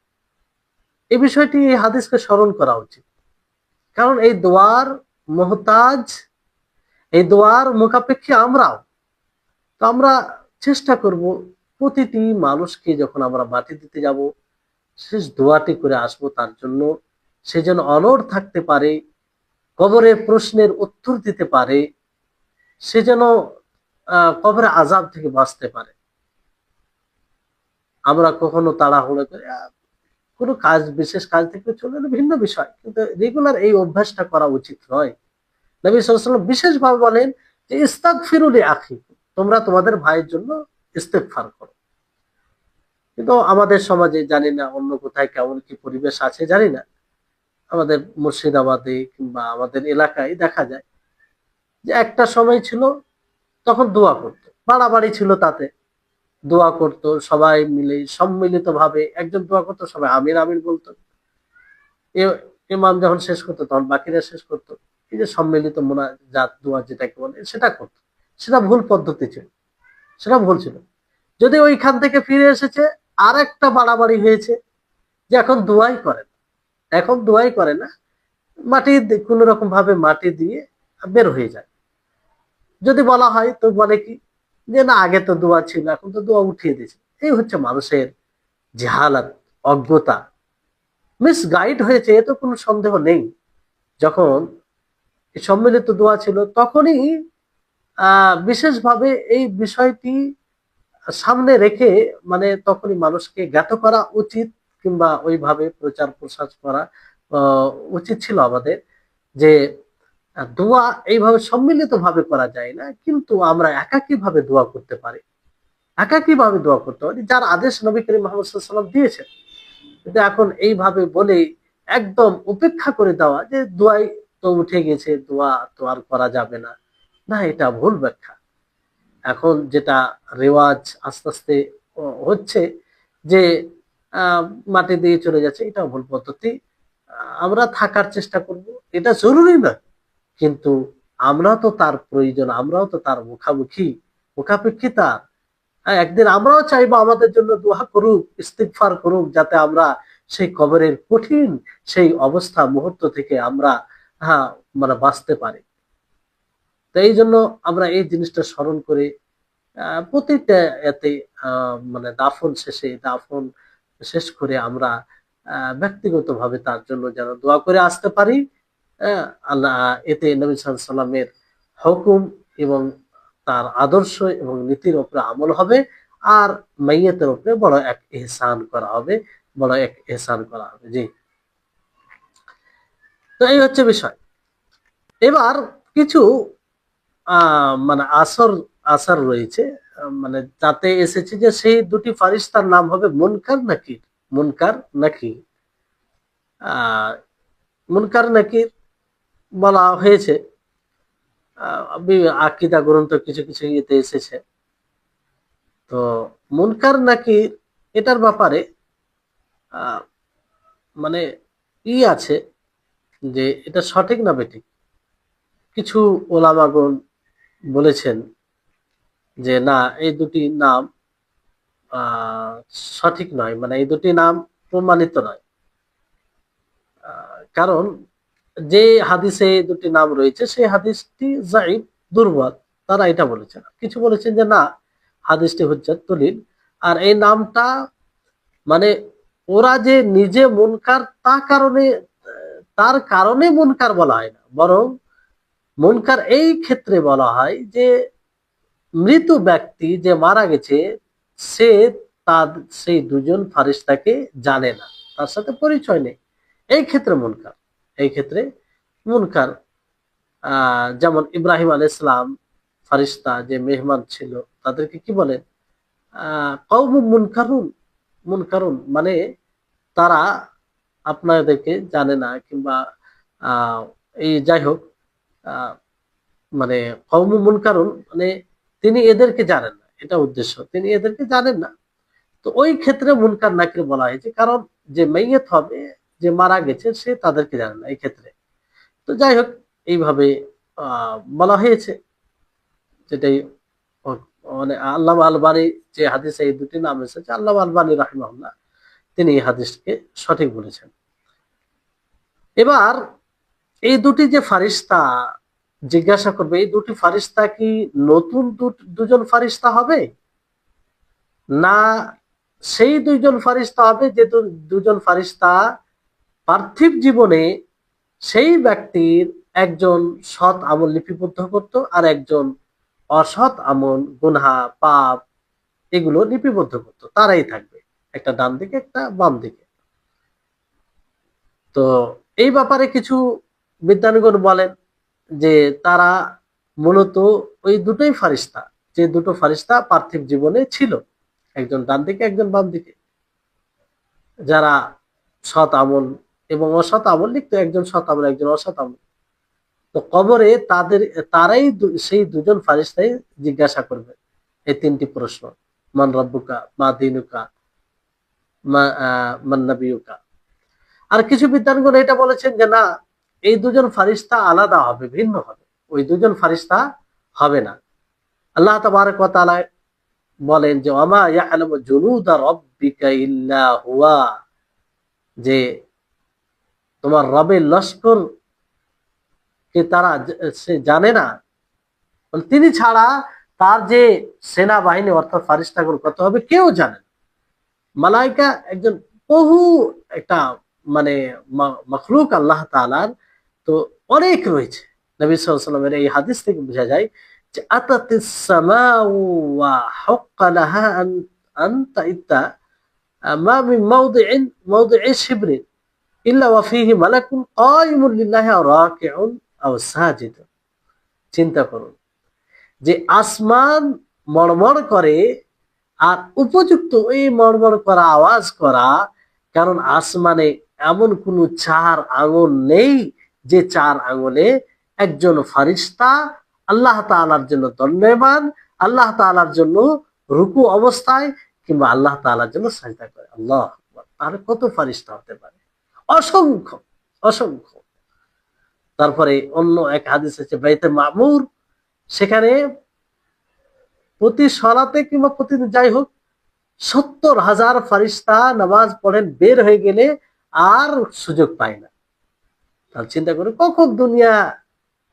এই বিষয়টি এই হাদিসকে স্মরণ করা উচিত। কারণ এই দোয়ার মুহতাজ, এই দোয়ার মুখাপেক্ষী আমরাও। তো আমরা চেষ্টা করব প্রতিটি মানুষকে যখন আমরা মাটি দিতে যাব, শেষ দোয়াটি করে আসবো তার জন্য, সে যেন অনড় থাকতে পারে, কবরের প্রশ্নের উত্তর দিতে পারে, সে যেন কবরের আযাব থেকে বাঁচতে পারে। আমরা কখনো তাড়াহুড়ো করে কোনো কাজ, বিশেষ কাজ থেকে চলে এলে ভিন্ন বিষয়, কিন্তু রেগুলার এই অভ্যাসটা করা উচিত নয়। নবী সাল্লাল্লাহু আলাইহি ওয়াসাল্লাম বিশেষভাবে বলেন যে ইস্তাগফিরু লিআখিকুম, তোমরা তোমাদের ভাইয়ের জন্য ইস্তেগফার করো। কিন্তু আমাদের সমাজে জানি না অন্য কোথায় কেমন কি পরিবেশ আছে জানি না, আমাদের মুর্শিদাবাদে কিংবা আমাদের এলাকায় দেখা যায় যে একটা সময় ছিল তখন দোয়া করতো, বাড়াবাড়ি ছিল, তাতে দোয়া করতো সবাই মিলে সম্মিলিত ভাবে। একজন দোয়া করতো, সবাই আমির আমির বলতো, ইমাম যখন শেষ করতো তখন বাকিরা শেষ করতো। এই যে সম্মিলিত মোনাজাত দোয়া যেটাকে বলে সেটা করতো। সেটা ভুল পদ্ধতি ছিল, সেটা ভুল ছিল। যদি ওইখান থেকে ফিরে এসেছে, আর একটা বাড়াবাড়ি হয়েছে যে এখন দোয়াই করে না, এখন দোয়াই করে না, মাটি কোন রকম ভাবে মাটি দিয়ে বের হয়ে যায়। যদি বলা হয় তো বলে কি যে না আগে তো দোয়া ছিল, এখন তো দোয়া উঠিয়ে দিয়েছে। এই হচ্ছে মানুষের জাহালাত, অজ্ঞতা, মিসগাইড হয়েছে, এ তো কোনো সন্দেহ নেই। যখন সম্মিলিত দোয়া ছিল তখনই বিশেষভাবে এই বিষয়টি সামনে রেখে মানে তখনই মানুষকে জ্ঞাত করা উচিত, কিংবা ওইভাবে প্রচার প্রসার করা উচিত ছিল আমাদের, যে দোয়া এইভাবে সম্মিলিত ভাবে করা যায় না, কিন্তু আমরা একাকী ভাবে দোয়া করতে পারি, একাকী ভাবে দোয়া করতে পারি, যার আদেশ নবী করিম মুহাম্মদ সাল্লাল্লাহু আলাইহি ওয়াসাল্লাম দিয়েছেন। কিন্তু এখন এইভাবে বলে একদম উপেক্ষা করে দেওয়া যে দোয়াই তো উঠে গেছে, দোয়া তো আর করা যাবে না, না, এটা ভুল ব্যাখ্যা। এখন যেটা রেওয়াজ আস্তে আস্তে হচ্ছে যে আহ, মাটি দিয়ে চলে যাচ্ছে, এটা ভুল পদ্ধতি। আমরা থাকার চেষ্টা করব, এটা জরুরি না, কিন্তু আমরা তো তার প্রয়োজন, আমরাও তো তার মুখামুখি, মুখাপেক্ষী তার। একদিন আমরাও চাইবো আমাদের জন্য দোয়া করুক, ইস্তিগফার করুক, যাতে আমরা সেই কবরের কঠিন সেই অবস্থা মুহূর্ত থেকে আমরা হ্যাঁ মানে বাঁচতে পারি। তো এই জন্য আমরা এই জিনিসটা স্মরণ করে প্রতিটা এতে মানে দাফন শেষ করে আমরা ব্যক্তিগতভাবে তার জন্য যেন দোয়া করে আসতে পারি। আল্লাহ, এতে নবী সাল্লাল্লাহু আলাইহি সাল্লামের হুকুম এবং তার আদর্শ এবং নীতির উপরে আমল হবে, আর মাইয়াতের উপরে বড় এক ইহসান করা হবে, বড় এক ইহসান করা হবে। জি, তো এই হচ্ছে বিষয়। এবার কিছু মানে আসার রয়েছে, মানে তাতে এসেছে যে সেই দুটি ফারিস্তার নাম হবে মুনকার নাকির। মুনকার নাকির, আহ মুনকার নাকির বলা হয়েছে আকীদা গ্রন্থ কিছু কিছু ইয়েতে এসেছে। তো মুনকার নাকির এটার ব্যাপারে আহ মানে আছে যে এটা সঠিক না বেঠিক। কিছু ওলামাগণ বলেছেন যে না, এই দুটি নাম আহ সঠিক নয়, মানে এই দুটি নাম প্রমাণিত নয়। কারণ যে হাদিসে এই দুটি নাম রয়েছে সেই হাদিসটি যায়ীফ, দুর্বল, তারা এটা বলেছেন। কিছু বলেছেন যে না, হাদিসটি হুজ্জাত দলিল। আর এই নামটা মানে ওরা যে নিজে মুনকার তার কারণে মুনকার বলা হয় না, বরং মুনকার এই ক্ষেত্রে বলা হয় যে মৃত ব্যক্তি যে মারা গেছে সে তার সেই দুজন ফারিস্তাকে জানে না, তার সাথে পরিচয় নেই, এই ক্ষেত্রে মুনকার। এই ক্ষেত্রে মুনকার যেমন ইব্রাহিম আলাইহিস সালাম ফারিস্তা যে মেহমান ছিল, তাদেরকে কি বলেন? কওমুম মুনকারুন। মুনকারুন মানে তারা আপনাদেরকে জানে না, কিংবা আহ এই যাই হোক, আহ মানে কওমুম মুনকারুন মানে তিনি এদেরকে জানেন না, এটা উদ্দেশ্য, তিনি এদেরকে জানেন না। তো ওই ক্ষেত্রে মুনকার নাকির বলা হয়েছে, কারণ যে মাইয়াত হবে, যে মারা গেছে, সে তাদেরকে জানে না এই ক্ষেত্রে। তো যাই হোক, এইভাবে বলা হয়েছে, যেটাই মানে আল্লামা আলবানী যে হাদিসে এই দুটি নাম এসেছে, আল্লামা আলবানী রাহিমাহুল্লাহ তিনি এই হাদিসকে সঠিক বলেছেন। এবার এই দুটি যে ফারিস্তা জিজ্ঞাসা করবে, এই দুটি ফারিস্তা কি নতুন দুজন ফারিস্তা হবে, না সেই দুইজন ফারিস্তা হবে যে দুজন ফারিস্তা পার্থিব জীবনে সেই ব্যক্তির একজন সৎ আমল লিপিবদ্ধ করত, আর একজন অসৎ আমল, গুনহা, পাপ এগুলো লিপিবদ্ধ করতো, তারাই থাকবে, একটা ডান দিকে একটা বাম দিকে। তো এই ব্যাপারে কিছু বিজ্ঞানীগণ বলেন যে তারা মূলত ওই দুটোই ফারিস্তা, যে দুটো ফারিস্তা পার্থিব জীবনে ছিল, একজন ডান দিকে একজন বাম দিকে, যারা সৎ আমল এবং অসৎ আমল লিখতো, একজন সৎ আমল একজন অসৎ আমল। তো কবরে তারাই সেই দুজন ফারিস্তাই জিজ্ঞাসা করবে এই তিনটি প্রশ্ন: মান রব্বুকা, মা দীনুকা, মান নবিয়ুকা। আর কিছু বিদ্বানগণ এটা বলেছেন যে না, এই দুজন ফারিস্তা আলাদা হবে, ভিন্ন হবে, ওই দুজন ফারিস্তা হবে না। আল্লাহ তাবারক ওয়া তাআলা বলেন যে ওয়ামা ইয়ালামু জুনুদা রাব্বিকা ইল্লা হুয়া, যে তোমার রবের লস্কর কে তারা সে জানে না, তিনি ছাড়া তার যে সেনাবাহিনী অর্থাৎ ফারিস্তাগণ কত হবে কেউ জানে না। মালাইকা একজন বহু একটা মানে মখলুক আল্লাহ তাআলার, তো অনেক রয়েছে। নবী সাল্লাল্লাহু আলাইহি ওয়াসাল্লামের এই হাদিস থেকে বোঝা যায় যে আতাতিস সামাউ ওয়া হাক্কা লাহা আন তাইতা মা মিন মাওদি'i শিবরিন ইল্লা ওয়া ফীহি মালাকুন কায়িমুন লিল্লাহি আও রাকিউন আও সাজিদ। চিন্তা করুন যে আসমান মড়মড় করে, আর উপযুক্ত ওই মড়মড় করা আওয়াজ করা, কারণ আসমানে এমন কোন চার আঙুল নেই যে চার আঙুলে একজন ফারিস্তা আল্লাহ তাআলার জন্য ধন্যবাদ, আল্লাহ তাআলার জন্য রুকু অবস্থায় কিংবা আল্লাহ তাআলার জন্য সাজদা করে। আল্লাহ আকবার, তাহলে কত ফারিস্তা হতে পারে? অসংখ্য, অসংখ্য। তারপরে অন্য এক হাদিস আছে বাইতে মামুর, সেখানে প্রতি সলাতে কিংবা প্রতিদিন যাই হোক 70,000 ফারিস্তা নামাজ পড়েন, বের হয়ে গেলে আর সুযোগ পায় না। তাহলে চিন্তা করে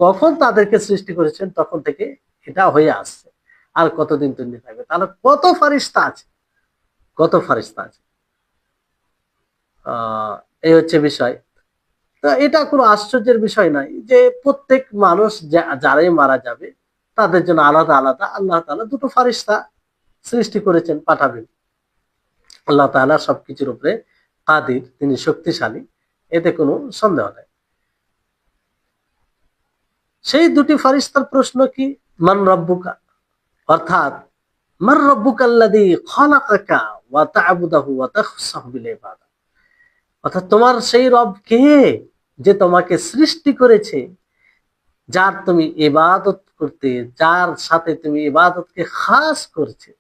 কখন তাদেরকে সৃষ্টি করেছেন তখন থেকে এটা হয়ে আসছে, আর কতদিন দুনিয়া থাকবে, তাহলে কত ফারিস্তা আছে, কত ফারিস্তা আছে। এই হচ্ছে বিষয়। তো এটা কোনো আশ্চর্যের বিষয় নয় যে প্রত্যেক মানুষ যারাই মারা যাবে তাদের জন্য আলাদা আলাদা আল্লাহ তাআলা দুটো ফারিস্তা সৃষ্টি করেছেন, পাঠাবেন। আল্লাহ তাআলা সবকিছুর উপরে কাদির, তিনি শক্তিশালী, এতে কোনো সন্দেহ নাই। সেই দুটি ফারিস্তার প্রশ্ন কি? মান রব্বুকা, অর্থাৎ মান রব্বুকাল্লাযী খালাকাকা ওয়া তা'বুদাহু ওয়া তাখসাহু বিল ইবাদা, অর্থাৎ তোমার সেই রব কে যে তোমাকে সৃষ্টি করেছে, যার তুমি ইবাদত করতে, যার সাথে তুমি ইবাদতকে খাস করেছে,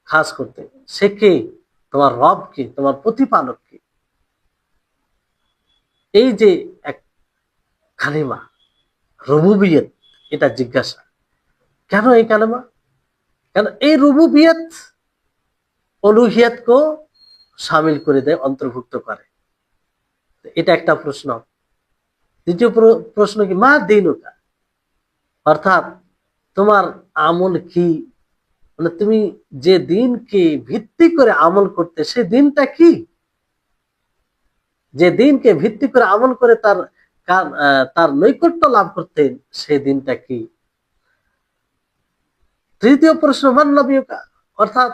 খাস করতে, সে কে? তোমার রব কে, তোমার প্রতিপালক কে? এই যে এক কালিমা রুবুবিয়ত, এটা জিজ্ঞাসা কেন? এই কালিমা কেন? এই রুবুবিয়ত উলুহিয়াতকে শামিল করে দেয়, অন্তর্ভুক্ত করে। এটা একটা প্রশ্ন। দ্বিতীয় প্রশ্ন কি? মা দীনুকা, অর্থাৎ তোমার আমল কি, মানে তুমি যে দিনকে ভিত্তি করে আমল করতে, সে দিনটা কি? যে দিনকে ভিত্তি করে আমল করে তার নৈকট্য লাভ করতেন, সে দিনটা কি? তৃতীয় প্রশ্ন মান নবীকা, অর্থাৎ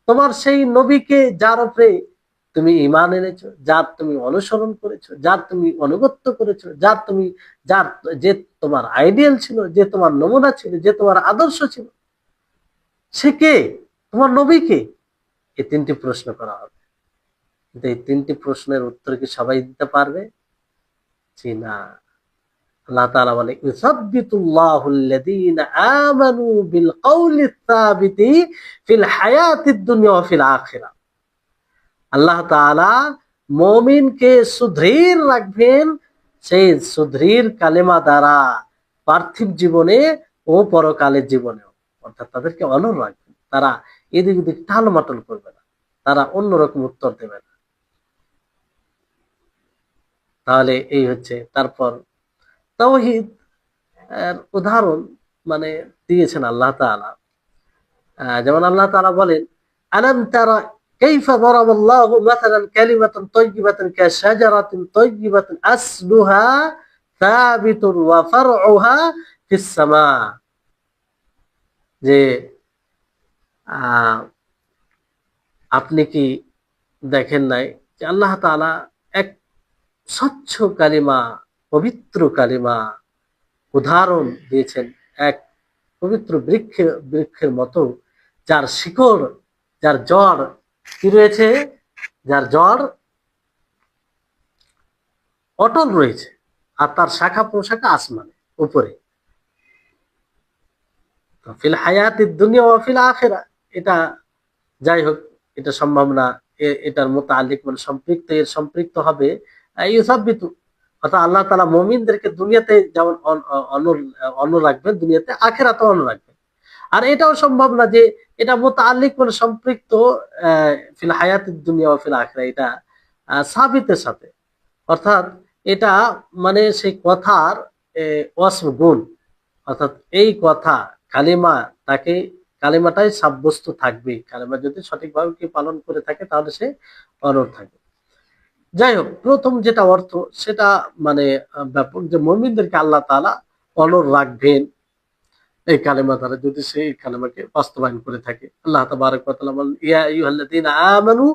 তোমার সেই নবীকে যার উপরে তুমি ঈমান এনেছো, যার তুমি অনুসরণ করেছো, যার তুমি অনুগত্য করেছো, যার যে তোমার আইডিয়াল ছিল, যে তোমার নমুনা ছিল, যে তোমার আদর্শ ছিল, সে কে? তোমার নবী কে? এই তিনটি প্রশ্ন করা হবে। কিন্তু এই তিনটি প্রশ্নের উত্তর কি সবাই দিতে পারবে? জি না। আল্লাহ তাআলা বলে ইউসাব্বিতুল্লাহুল্লাযীনা আমানু বিল কওলিস সাবিতি ফিল হায়াতিদ দুনিয়া ওয়া ফিল আখিরাহ। আল্লাহ তাআলা মুমিনকে সুদৃঢ় রাখবেন সেই সুদৃঢ় কালেমা দ্বারা, পার্থিব জীবনে ও পরকালের জীবনেও, অর্থাৎ তাদেরকে অনড় রাখবেন। তারা এদিক ওদিক টালমাটল করবে না, তারা অন্যরকম উত্তর দেবে না। তাহলে এই হচ্ছে। তারপর তাওহীদ উদাহরণ মানে দিয়েছেন আল্লাহ তাআলা। যেমন আল্লাহ তাআলা বলেন আলাম তারা কাইফা দারাবাল্লাহু মাসালান কালিমাতান তাইয়্যিবাতান কাশাজারাতিন তাইয়্যিবাতিন আসলুহা সাবিতুন ওয়া ফারউহা ফিস সামা, যে আপনি কি দেখেন নাই যে আল্লাহ তাআলা এক স্বচ্ছ কালিমা, পবিত্র কালিমা উদাহরণ দিয়েছেন, এক পবিত্র বৃক্ষের মতো, যার শিকড়, যার জড় কি রয়েছে, যার জড় অটল রয়েছে, আর তার শাখা প্রশাখা আসমানে উপরে। ফিল হায়াতিদ দুনিয়া ওয়া ফিল আখিরা, এটা যাই হোক, এটা সম্ভব না। এটার মুতাআল্লিক মানে সম্পৃক্ত, এর সম্পৃক্ত হবে ইউসাব্বিতু, অর্থাৎ আল্লাহ তাআলা মুমিনদেরকে দুনিয়াতে যেমন অন্ন রাখবেন, দুনিয়াতে আখিরাতেও অন্ন রাখবেন। আর এটাও সম্ভব না যে এটা মুতাআল্লিক মানে সম্পৃক্ত ফিল হায়াতিদ দুনিয়া ওয়া ফিল আখিরা, এটা সাবিতের সাথে, অর্থাৎ এটা মানে সেই কথার ওয়াসফ গুণ, অর্থাৎ এই কথা কালিমা, তাকে কালিমাটাই সাব্যস্ত থাকবে, কালিমা যদি সঠিকভাবে কি পালন করে থাকে তাহলে সে অনড় থাকবে। যাই হোক, প্রথম যেটা অর্থ সেটা মানে ব্যাপক, যে মুমিনদেরকে আল্লাহ তাআলা অনড় রাখবেন এই কালেমা দ্বারা, যদি সে এই কালেমাকে বাস্তবায়ন করে থাকে। আল্লাহ তাবারক ওয়া তাআলা বলেন, ইয়া আইয়ুহাল্লাযীনা আমানু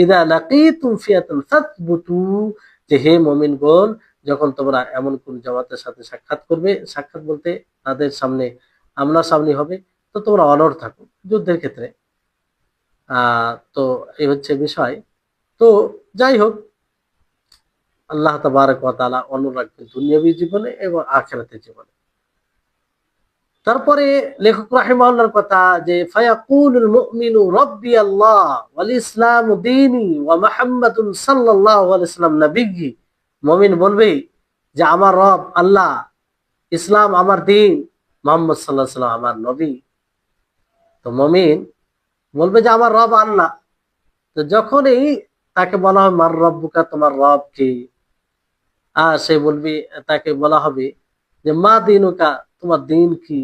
ইযা লাকীতুম ফিআতান ফাসবুতু, যে হে মুমিনগণ, যখন তোমরা এমন কোন জামাতের সাথে সাক্ষাৎ করবে, সাক্ষাৎ বলতে তাদের সামনে আমনাসামনি হবে, তো তোমরা অনড় থাকো যুদ্ধের ক্ষেত্রে। তো এই হচ্ছে বিষয়। তো যাই হোক, আল্লাহ তাবারক ওয়া তাআলা অনড় রাখবেন দুনিয়াবী জীবনে এবং আখিরাতের জীবনে। তারপরে লেখক রাহিমাহুল্লাহর কথা, যে ফায়াকুলুল মুমিনু রাব্বি আল্লাহ ওয়াল ইসলামু দীনি ওয়া মুহাম্মাদুন সাল্লাল্লাহু আলাইহি ওয়াসাল্লাম নবিয়্যি, মুমিন বলবে যে আমার রব আল্লাহ, ইসলাম আমার দ্বীন, মুহাম্মদ সাল্লাল্লাহু আলাইহি ওয়াসাল্লাম আমার নবী। তো মুমিন বলবে যে আমার রব আল্লাহ। তো যখনই তাকে বলা হয় মার রব্বুকা, তোমার রব কে, সে বলবে, তাকে বলা হবে যে মা দীনুকা, তোমার দ্বীন কি।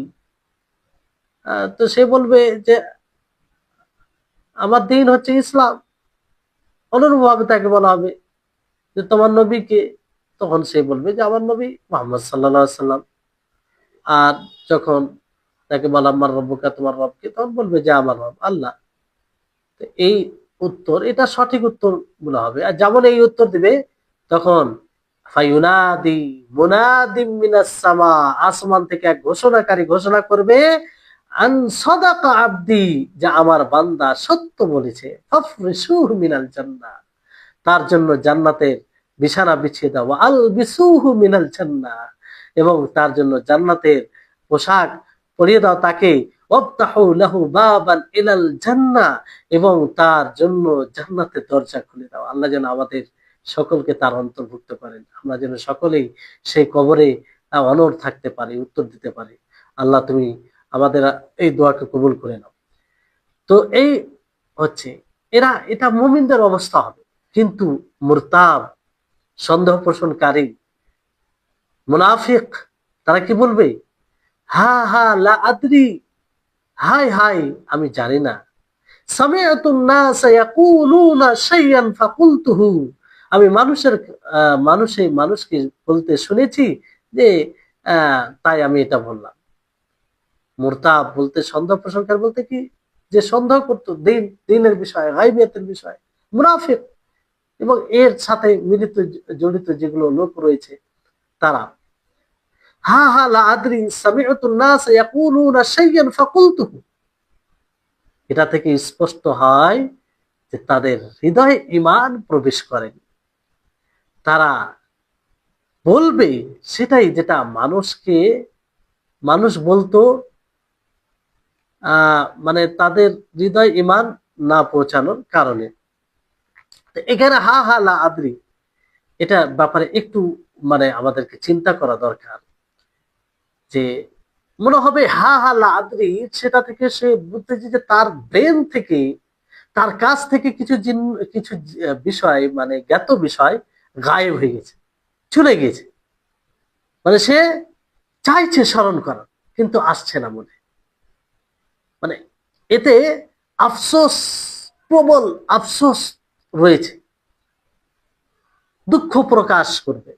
তো সে বলবে যে আমার দ্বীন হচ্ছে ইসলাম। অনুরূপভাবে তাকে বলা হবে যে তোমার নবী কে, তখন সে বলবে যে আমার নবী মুহাম্মদ সাল্লাল্লাহু আলাইহি সাল্লাম। আর যখন তাকে বলা আমার রব্বুকা, তোমার রব কে, তখন বলবে যে আমার রব আল্লাহ। তো এই উত্তর, এটা সঠিক উত্তর বলা হবে। আর যেমন এই উত্তর দিবে, তখন ফায়ুনাদি মুনাদিম মিনাস সামা, আসমান থেকে এক ঘোষণাকারী ঘোষণা করবে, আন সাদাকা আবদি, যে আমার বান্দা সত্য বলেছে, ফাফরিশুহু মিনাল জান্নাহ, তার জন্য জান্নাতের বিছানা বিছিয়ে দাও, আল বিসুহু মিনাল জান্নাহ, এবং তার জন্য জান্নাতের পোশাক পরিয়ে দাও তাকে, ওয়াফতাহু লাহু বাবান ইলাল জান্নাহ, এবং তার জন্য জান্নাতের দরজা খুলে দাও। আল্লাহ যেন আমাদের সকলকে তার অন্তর্ভুক্ত করেন, আমরা যেন সকলেই সেই কবরে অনড় থাকতে পারি, উত্তর দিতে পারি। আল্লাহ তুমি আমাদের এই দোয়াকে কবুল করে নাও। তো এই হচ্ছে, এটা মুমিনদের অবস্থা হবে। কিন্তু মুরতাব, সন্দেহ পোষণকারী, মুনাফিক, তারা কি বলবে? হা হা লা আদরি, হাই হাই আমি জানি না। সামিআতুন নাস ইয়াকুলুনা শাইআন ফাকুলতুহু, আমি মানুষকে বলতে শুনেছি যে তাই আমি এটা বললাম। মুরতাব বলতে, সন্দেহ পোষণকারী বলতে কি, যে সন্দেহ করতো দিনের বিষয়ে, গায়বিয়াতের বিষয়ে, মুনাফিক এবং এর সাথে জড়িত যেগুলো লোক রয়েছে তারা। হা হা লা আদরি সামিআতুন নাস ইয়াকুলুনা শাইআন ফাকুলতুহু, এটা থেকে স্পষ্ট হয় যে তাদের হৃদয়ে ঈমান প্রবেশ করেনি। তারা বলবে সেটাই যেটা মানুষ বলতো, মানে তাদের হৃদয় ঈমান না পৌঁছানোর কারণে। এখানে হা হা লা আদরি, এটা ব্যাপারে একটু মানে আমাদেরকে চিন্তা করা দরকার। যে মনে হবে হা হা লা আদরি, সেটা থেকে সে বুঝতেছে যে তার ব্রেন থেকে, তার কাছ থেকে কিছু বিষয়, মানে জ্ঞাত বিষয় গায়েব হয়ে গেছে, চলে গিয়েছে। মানে সে চাইছে স্মরণ করার, কিন্তু আসছে না মনে। মানে এতে আফসোস, প্রবল আফসোস রয়েছে, দুঃখ প্রকাশ করবে,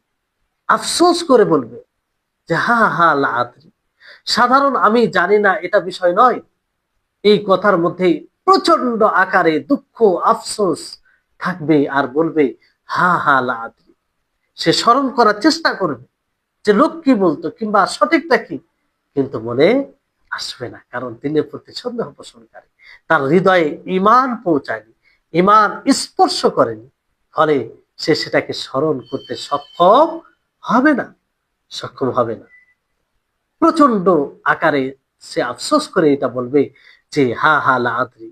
আফসোস করে বলবে যে হা হা লা আদরি। সাধারণ আমি জানি না এটা বিষয় নয়, এই কথার মধ্যেই প্রচন্ড আকারে দুঃখ, আফসোস থাকবে, আর বলবে হা হা লা আদরি। সে স্মরণ করার চেষ্টা করবে যে লোক কি বলতো কিংবা সঠিকটা কি, কিন্তু মনে আসবে না, কারণ দিনের প্রতি সন্দেহ পোষণকারী, তার হৃদয়ে ঈমান পৌঁছায়নি, ঈমান স্পর্শ করেনি, ফলে সে সেটাকে স্মরণ করতে সক্ষম হবে না। প্রচন্ড আকারে সে আফসোস করে এটা বলবে যে হা হা লা আদরি।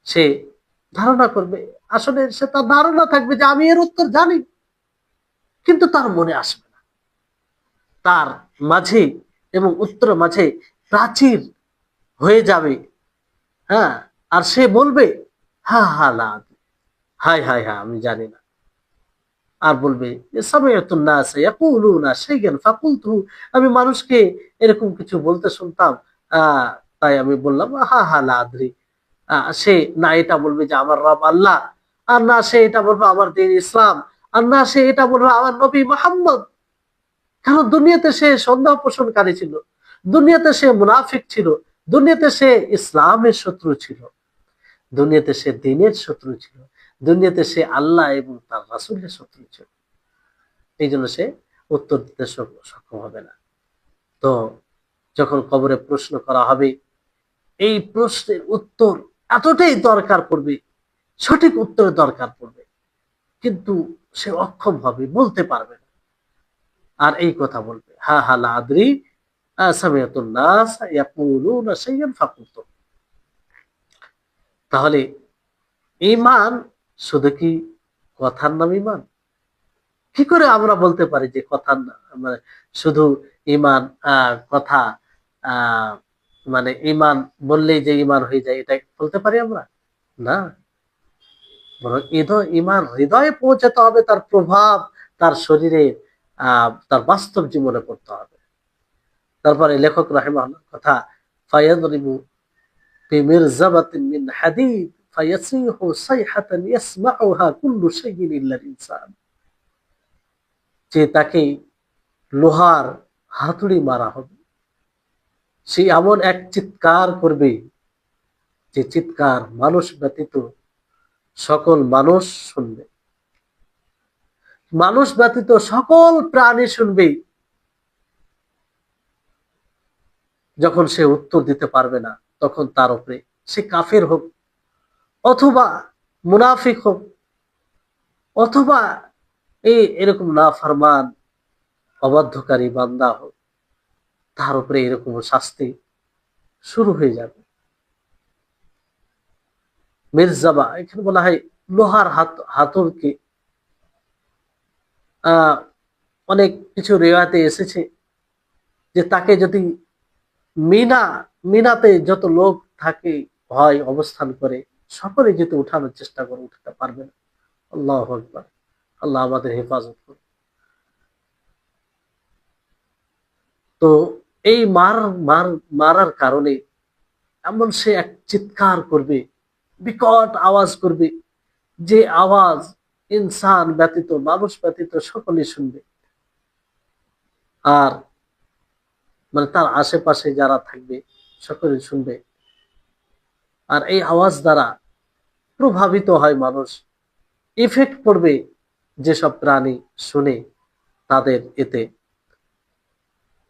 সে ধারণা করবে, আসলে সে তার ধারণা থাকবে যে আমি এর উত্তর জানি, কিন্তু তার মনে আসবে না। তার মাঝে এবং উত্তর মাঝে প্রাচীর হয়ে যাবে। হ্যাঁ, আর সে বলবে হা হা লা আদরি, হায় হায় হা আমি জানি না। আর বলবে যে সামিআতুন নাস ইয়াকুলুনা শাইআন ফাকুলতু, আমি মানুষকে এরকম কিছু বলতে শুনতাম, তাই আমি বললাম হা হা লা আদরি। সে না এটা বলবে যে আমার রব আল্লাহ, আর না সে এটা বলবে আমার দিন ইসলাম, আর না সে এটা বলবে আমার নবী মুহাম্মদ। কারণ দুনিয়াতে সে সন্দেহ পোষণকারী ছিল, দুনিয়াতে সে মুনাফিক ছিল, দুনিয়াতে সে ইসলামের শত্রু ছিল, দুনিয়াতে সে দিনের শত্রু ছিল, দুনিয়াতে সে আল্লাহ এবং তার রাসূলের শত্রু ছিল। এই জন্য সে উত্তর দিতে সক্ষম হবে না। তো যখন কবরে প্রশ্ন করা হবে, এই প্রশ্নের উত্তর এতটাই দরকার পড়বে, সঠিক উত্তরের দরকার পড়বে, কিন্তু সে অক্ষম হবে, বলতে পারবে না। আর এই কথা বলবে হা হা লা আদরি সামিআতুন নাস ইয়াকুলুনা শাইআন ফাকুলতু। তাহলে ঈমান শুধু কি কথার নাম ঈমান? কি করে আমরা বলতে পারি যে কথার মানে শুধু ঈমান কথা, আহ মানে ঈমান বললেই যে ঈমান হয়ে যায়, এটা বলতে পারি আমরা? না, বরং ঈমান হৃদয়ে পৌঁছাতে হবে, তার প্রভাব তার শরীরে, তার বাস্তব জীবনে পড়তে হবে। তারপরে লেখক রাহিমাহুল্লাহ কথা, ফায়াদরিবু বিমিরজাবাতিন মিন হাদিদ ফায়াসিহু সাইহাতান ইয়াসমাউহা কুল্লু শাইইন ইল্লাল ইনসান, যে তাকে লোহার হাতুড়ি মারা হবে, সে এমন এক চিৎকার করবে যে চিৎকার মানুষ ব্যতীত সকল মানুষ শুনবে, মানুষ ব্যতীত সকল প্রাণী শুনবে। যখন সে উত্তর দিতে পারবে না, তখন তার উপরে, সে কাফের হোক অথবা মুনাফিক হোক অথবা এরকম নাফরমান অবাধ্যকারী বান্দা হোক, তার উপরে এরকম শাস্তি শুরু হয়ে যাবে। মির্জাবা এখানে বলা হয় লোহার হাতুড়কে। আহ অনেক কিছু রেওয়াতে এসেছে যে তাকে যদি মিনাতে যত লোক থাকে হয় অবস্থান করে, সকলে যদি উঠানোর চেষ্টা করে উঠাতে পারবে না। আল্লাহু আকবার। আল্লাহ আমাদের হেফাজত করুন। তো এই মারার কারণে এমন সে এক চিৎকার করবে, বিকট আওয়াজ করবে, যে আওয়াজ ইনসান ব্যতীত মানুষ ব্যতীত সকলে শুনবে। আর মানে তার আশেপাশে যারা থাকবে সকলে শুনবে। আর এই আওয়াজ দ্বারা প্রভাবিত হয় মানুষ, ইফেক্ট পড়বে যেসব প্রাণী শুনে তাদের এতে।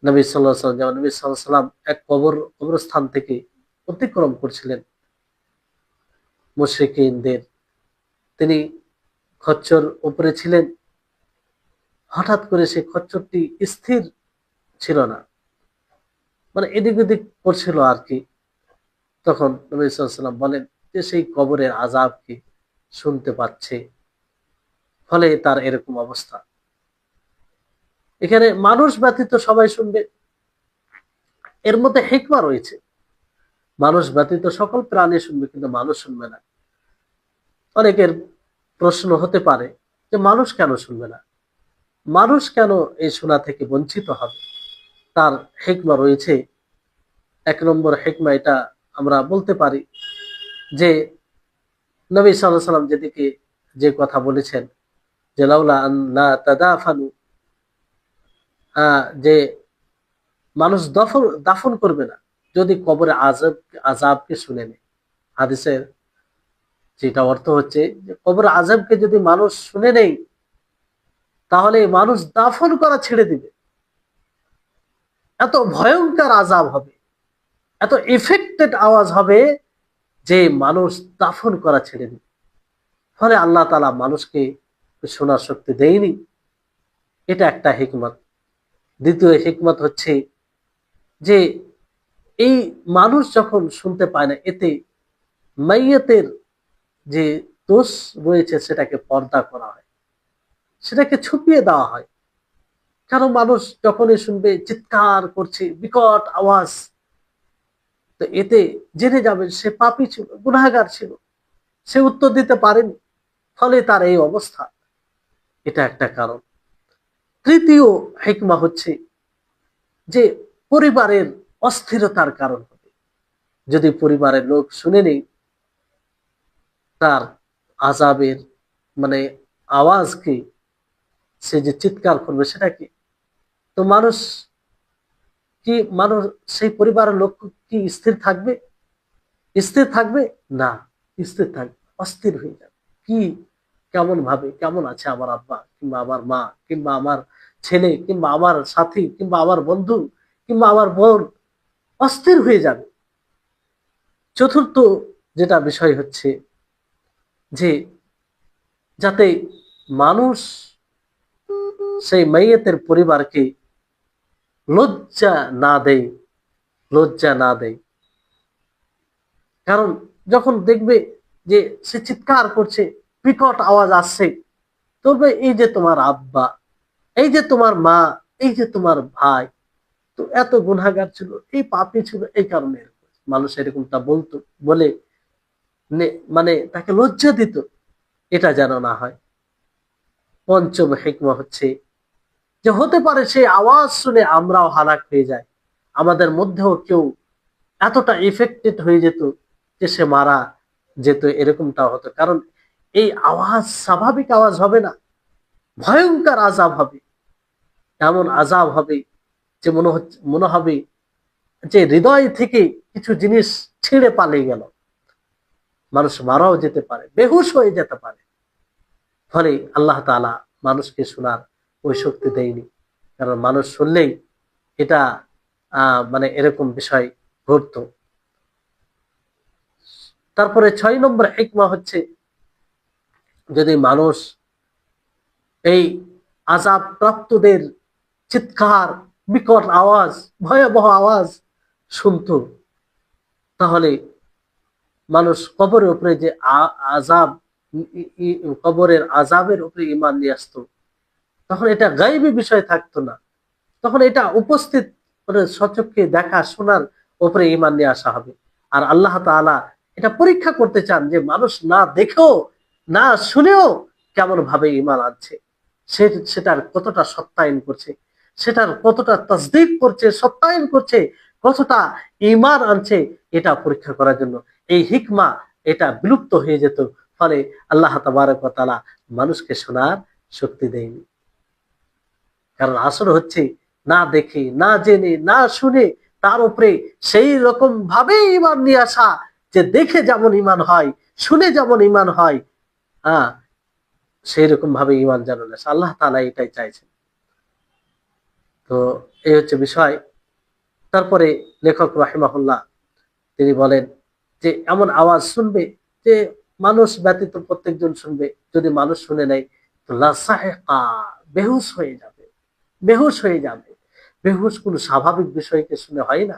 নবী সাল্লাল্লাহু আলাইহি ওয়াসাল্লাম, যেমন নবী সাল্লাল্লাহু আলাইহি ওয়াসাল্লাম এক কবরস্থান থেকে অতিক্রম করছিলেন মুশরিকিনদের, তিনি খচ্চর উপরে ছিলেন, হঠাৎ করে সেই খচ্চরটি স্থির ছিল না, মানে এদিক ওদিক করছিল আর কি। তখন নবী সাল্লাল্লাহু আলাইহি ওয়াসাল্লাম বলেন যে সেই কবরের আযাবকে শুনতে পাচ্ছে, ফলে তার এরকম অবস্থা। এখানে মানুষ ব্যতীত সবাই শুনবে, এর মধ্যে হিকমা রয়েছে। মানুষ ব্যতীত সকল প্রাণী শুনবে, কিন্তু মানুষ শুনবে না। অনেকের প্রশ্ন হতে পারে যে মানুষ কেন শুনবে না, মানুষ কেন এই শোনা থেকে বঞ্চিত হবে? তার হিকমা রয়েছে। এক নম্বর হিকমা এটা আমরা বলতে পারি যে নবী সাল্লাল্লাহু আলাইহি ওয়াসাল্লাম যেদিকে যে কথা বলেছেন যে লাউলা আন লা তাদাফানু, যে মানুষ দাফন করবে না যদি কবরে আযাবকে শুনে নেয়। হাদিসের যেটা অর্থ হচ্ছে যে কবর আযাবকে যদি মানুষ শুনে নেই, তাহলে মানুষ দাফন করা ছেড়ে দিবে। এত ভয়ঙ্কর আযাব হবে, এত ইফেক্টেড আওয়াজ হবে যে মানুষ দাফন করা ছেড়ে দিবে। ফলে আল্লাহ তাআলা মানুষকে শোনার শক্তি দেয়নি। এটা একটা হিকমত। দ্বিতীয় হিকমত হচ্ছে যে এই মানুষ যখন শুনতে পায় না, এতে মাইয়াতের যে দোষ রয়েছে সেটাকে পর্দা করা হয়। সেটাকে ছুপিয়ে দেওয়া হয়। কারণ মানুষ যখনই শুনবে চিৎকার করছে বিকট আওয়াজ, তো এতে জেনে যাবেন সে পাপী ছিল, গুনাহগার ছিল, সে উত্তর দিতে পারেনি, ফলে তার এই অবস্থা। এটা একটা কারণ। তৃতীয় হিকমা হচ্ছে যে পরিবারের অস্থিরতার কারণ হবে। যদি পরিবারের লোক শুনে নেই তার আযাবের মানে আওয়াজকে, সে যে চিৎকার করবে সেটা কি, তো মানুষ সেই পরিবারের লোক কি স্থির থাকবে? স্থির থাকবে না, স্থির থাকবে, অস্থির হয়ে যাবে। কি, কেমন ভাবে, কেমন আছে আমার আব্বা কিংবা আমার মা কিংবা আমার ছেলে কিংবা আমার সাথী কিংবা আমার বন্ধু কিংবা আমার বোন, অস্থির হয়ে যাবে। চতুর্থ যেটা বিষয় হচ্ছে যে যাতে মানুষ সেই মাইয়াতের পরিবারকে লজ্জা না দেয়, লজ্জা না দেয়। কারণ যখন দেখবে যে সে চিৎকার করছে, বিকট আওয়াজ আসছে, তবে এই যে তোমার আব্বা, এই যে তোমার মা, এই যে তোমার ভাই, তো এত গুনাহগার ছিল, এই পাপী ছিল, এই কারণে মানুষ এরকমটা বলতো বলে মানে তাকে লজ্জা দিত, এটা যেন না হয়। পঞ্চম হিকমা হচ্ছে যে হতে পারে সেই আওয়াজ শুনে আমরাও হালাক হয়ে যাই, আমাদের মধ্যেও কেউ এতটা এফেক্টেড হয়ে যেত যে সে মারা যেত, এরকমটাও হতো। কারণ এই আওয়াজ স্বাভাবিক আওয়াজ হবে না, ভয়ঙ্কর আযাব হবে। এমন আযাব হবে যে মনে হবে যে হৃদয় থেকে কিছু জিনিস ছিঁড়ে পালিয়ে গেল। মানুষ মারাও যেতে পারে, বেহুশ হয়ে যেতে পারে। ফলে আল্লাহ তাআলা মানুষকে শোনার ওই শক্তি দেয়নি, কারণ মানুষ শুনলেই এটা মানে এরকম বিষয় ঘটতো। তারপরে 6 নম্বর হিকমা হচ্ছে যদি মানুষ এই আযাব প্রাপ্তদের চিৎকার, বিকট আওয়াজ, ভয়াবহ আওয়াজ শুনতো, তাহলে মানুষ কবরের উপরে যে আযাব, কবরের আযাবের উপরে ঈমান নিয়ে আসতো, তখন এটা গায়বী বিষয় থাকতো না, তখন এটা উপস্থিত মানে সচক্ষে দেখা শোনার উপরে ঈমান নিয়ে আসা হবে। আর আল্লাহ তাআলা এটা পরীক্ষা করতে চান যে মানুষ না দেখেও না শুনেও কেমন ভাবে ঈমান আনছে, সেটার কতটা সত্যায়ন করছে, সেটার কতটা তাসদীক করছে, সত্যায়ন করছে, কতটা ঈমান আনছে, এটা পরীক্ষা করার জন্য এই হিকমা এটা বিলুপ্ত হয়ে যেত। ফলে আল্লাহ তাবারক ওয়া তাআলা মানুষকে শোনার শক্তি দেয়নি। কারণ আসল হচ্ছে না দেখে, না জেনে, না শুনে তার উপরে সেই রকম ভাবে ঈমান নিয়ে আসা, যে দেখে যেমন ঈমান হয়, শুনে যেমন ঈমান হয়, হ্যাঁ, সেই রকম ভাবে ঈমান যেন না আসে। আল্লাহ তাআলা এটাই চাইছেন। তো এই হচ্ছে বিষয়। তারপরে লেখক রাহিমাহুল্লাহ তিনি বলেন যে এমন আওয়াজ শুনবে যে মানুষ ব্যতীত প্রত্যেকজন শুনবে, যদি মানুষ শুনে নেয় তো লাসাহিকা, বেহুশ হয়ে যাবে, বেহুশ হয়ে যাবে। বেহুশ কোন স্বাভাবিক বিষয়কে শুনে হয় না।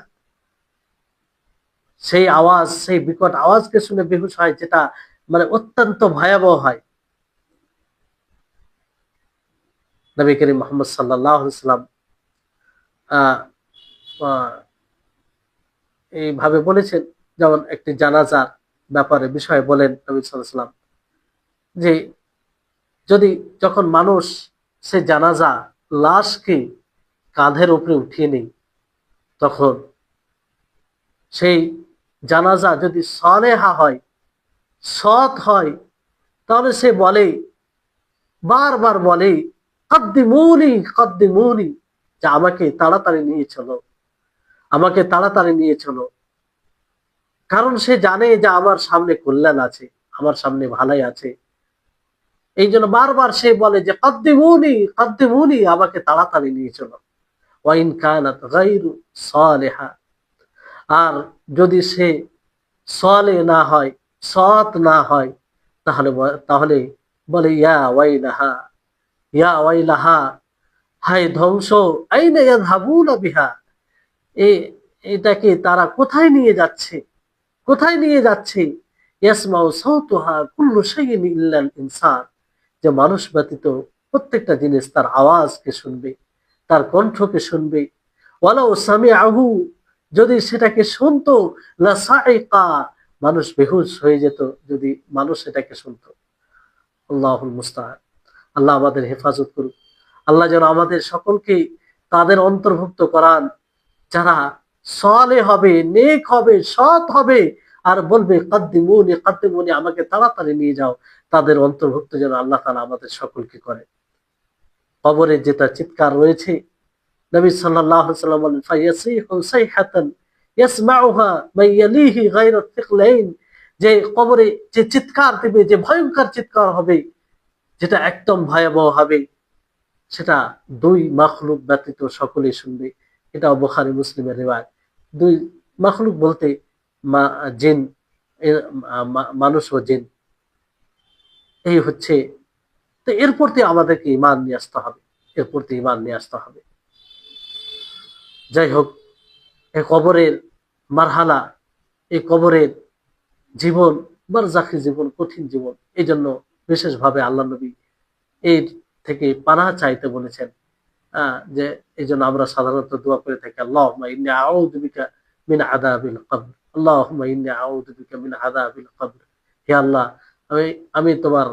সেই আওয়াজ, সেই বিকট আওয়াজকে শুনে বেহুশ হয়, যেটা মানে অত্যন্ত ভয়াবহ হয়। নবী করিম মুহাম্মদ সাল্লাল্লাহু আলাইহি ওয়াসাল্লাম এইভাবে বলেছেন, যেমন একটি জানাজার ব্যাপারে বিষয়ে বলেন নবী সাল্লাল্লাহু আলাইহি ওয়াসাল্লাম যে যদি যখন মানুষ সে জানাজা লাশকে কাঁধের উপরে উঠিয়ে নেই, তখন সেই জানাজা যদি সালেহা হয়, সৎ হয়, তাহলে সে বলে, বারবার বলে, কদ্দিমুনি কদ্দিমুনি, যে আমাকে তাড়াতাড়ি নিয়ে চলো, আমাকে তাড়াতাড়ি নিয়ে চলো। কারণ সে জানে যে আমার সামনে কল্যাণ আছে, আমার সামনে ভালাই আছে। এই জন্য বারবার সে বলে যে কদ্দিমুনি কদ্দিমুনি, আমাকে তাড়াতাড়ি নিয়ে চলো। ওয়াইন কানাত গায়রু সালিহা, আর যদি সে সলে না হয়, সৎ না হয়, তাহলে তাহলে বলে ইয়া ওয়াইলাহা, ইয়া ওয়াইলাহা, হায় ধ্বংস, আইনা ইয়াযহাবুনা বিহা, এ এটাকে তারা কোথায় নিয়ে যাচ্ছে, কোথায় নিয়ে যাচ্ছে। ইয়াসমাউ সাউতুহা কুল্লু শাইইন ইল্লাল ইনসান, যে মানুষ ব্যতীত প্রত্যেকটা জিনিস তার আওয়াজকে শুনবে, তার কণ্ঠকে শুনবে। ওয়ালাউ সামিআহু, যদি সেটাকে শুনতো, লাসাইকা, মানুষ বেহুশ হয়ে যেত যদি মানুষ সেটাকে শুনতো। আল্লাহুল মুস্তাআন। আল্লাহ আমাদের হেফাজত করুক। আল্লাহ যেন আমাদের সকলকে তাদের অন্তর্ভুক্ত করান যারা সালেহ হবে, নেক হবে, সৎ হবে, আর বলবে কাদ্দিমুনি কাদ্দিমুনি, আমাকে তাড়াতাড়ি নিয়ে যাও। তাদের অন্তর্ভুক্ত যেন আল্লাহ তাআলা আমাদের সকলকে করে। কবরের যেটা চিৎকার রয়েছে, নবী সাল্লাল্লাহু আলাইহি ওয়াসাল্লাম বলেন, ফায়াসিহু সাইহাতান ইয়াসমাউহা মান ইয়ালিহি গায়রা থিকলাইন, যে কবরে যে চিৎকার দিবে, যে ভয়ঙ্কর চিৎকার হবে, যেটা একদম ভয়াবহ হবে, সেটা দুই মাখলুক ব্যতীত সকলেই শুনবে। এটা বুখারী মুসলিমের রিওয়ায়াত। দুই মাখলুক বলতে জিন, মানুষ ও জিন। এই হচ্ছে, তো এর প্রতি আমাদেরকে ঈমান নিয়ে আসতে হবে, এর প্রতি ঈমান নিয়ে আসতে হবে। যাই হোক, এই কবরের মারহালা, এই কবরের জীবন, বারজাখী জীবন, কঠিন জীবন। এই জন্য বিশেষভাবে আল্লাহ নবী এর থেকে পানাহ চাইতে বলেছেন। যে এই জন্য আমরা সাধারণত দোয়া করে থাকি, আল্লাহুম্মা ইন্নী আউযু বিকা মিন আযাবিল কবর, আল্লাহুম্মা ইন্নী আউযু বিকা মিন আযাবিল কবর। হে আল্লাহ, আমি আমি তোমার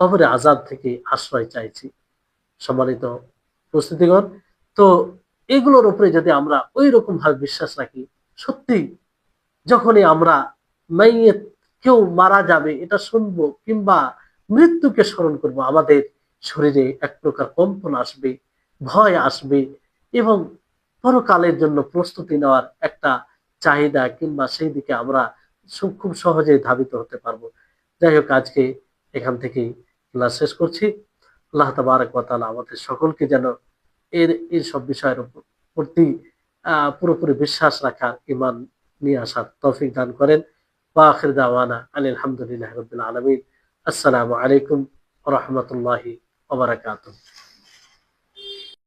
কবরের আযাব থেকে আশ্রয় চাইছি। সম্মানিত উপস্থিতিগণ, তো এগুলোর উপরে যদি আমরা ওই রকম ভাবে বিশ্বাস রাখি, সত্যি যখনই আমরা মাইয়েত, কেউ মারা যাবে এটা শুনবো, কিংবা মৃত্যুকে স্মরণ করব, আমাদের শরীরে এক প্রকার কম্পন আসবে, ভয় আসবে, এবং পরকালের জন্য প্রস্তুতি নেওয়ার একটা চাহিদা, কিংবা সেই দিকে আমরা খুব সহজেই ধাবিত হতে পারবো। যাই হোক, আজকে এখান থেকেই ক্লাস শেষ করছি। আল্লাহ তাবারক ওয়া তাআলা আমাদের সকলকে যেন এই সব বিষয়ের প্রতি পুরোপুরি বিশ্বাস রাখার, ঈমান নিয়ে আসার তৌফিক দান করেন। ওয়া আখির দাওয়ানা আনিল হামদুলিল্লাহি রাব্বিল আলামিন। আসসালামু আলাইকুম ওয়া রাহমাতুল্লাহি ওয়া বারাকাতুহু।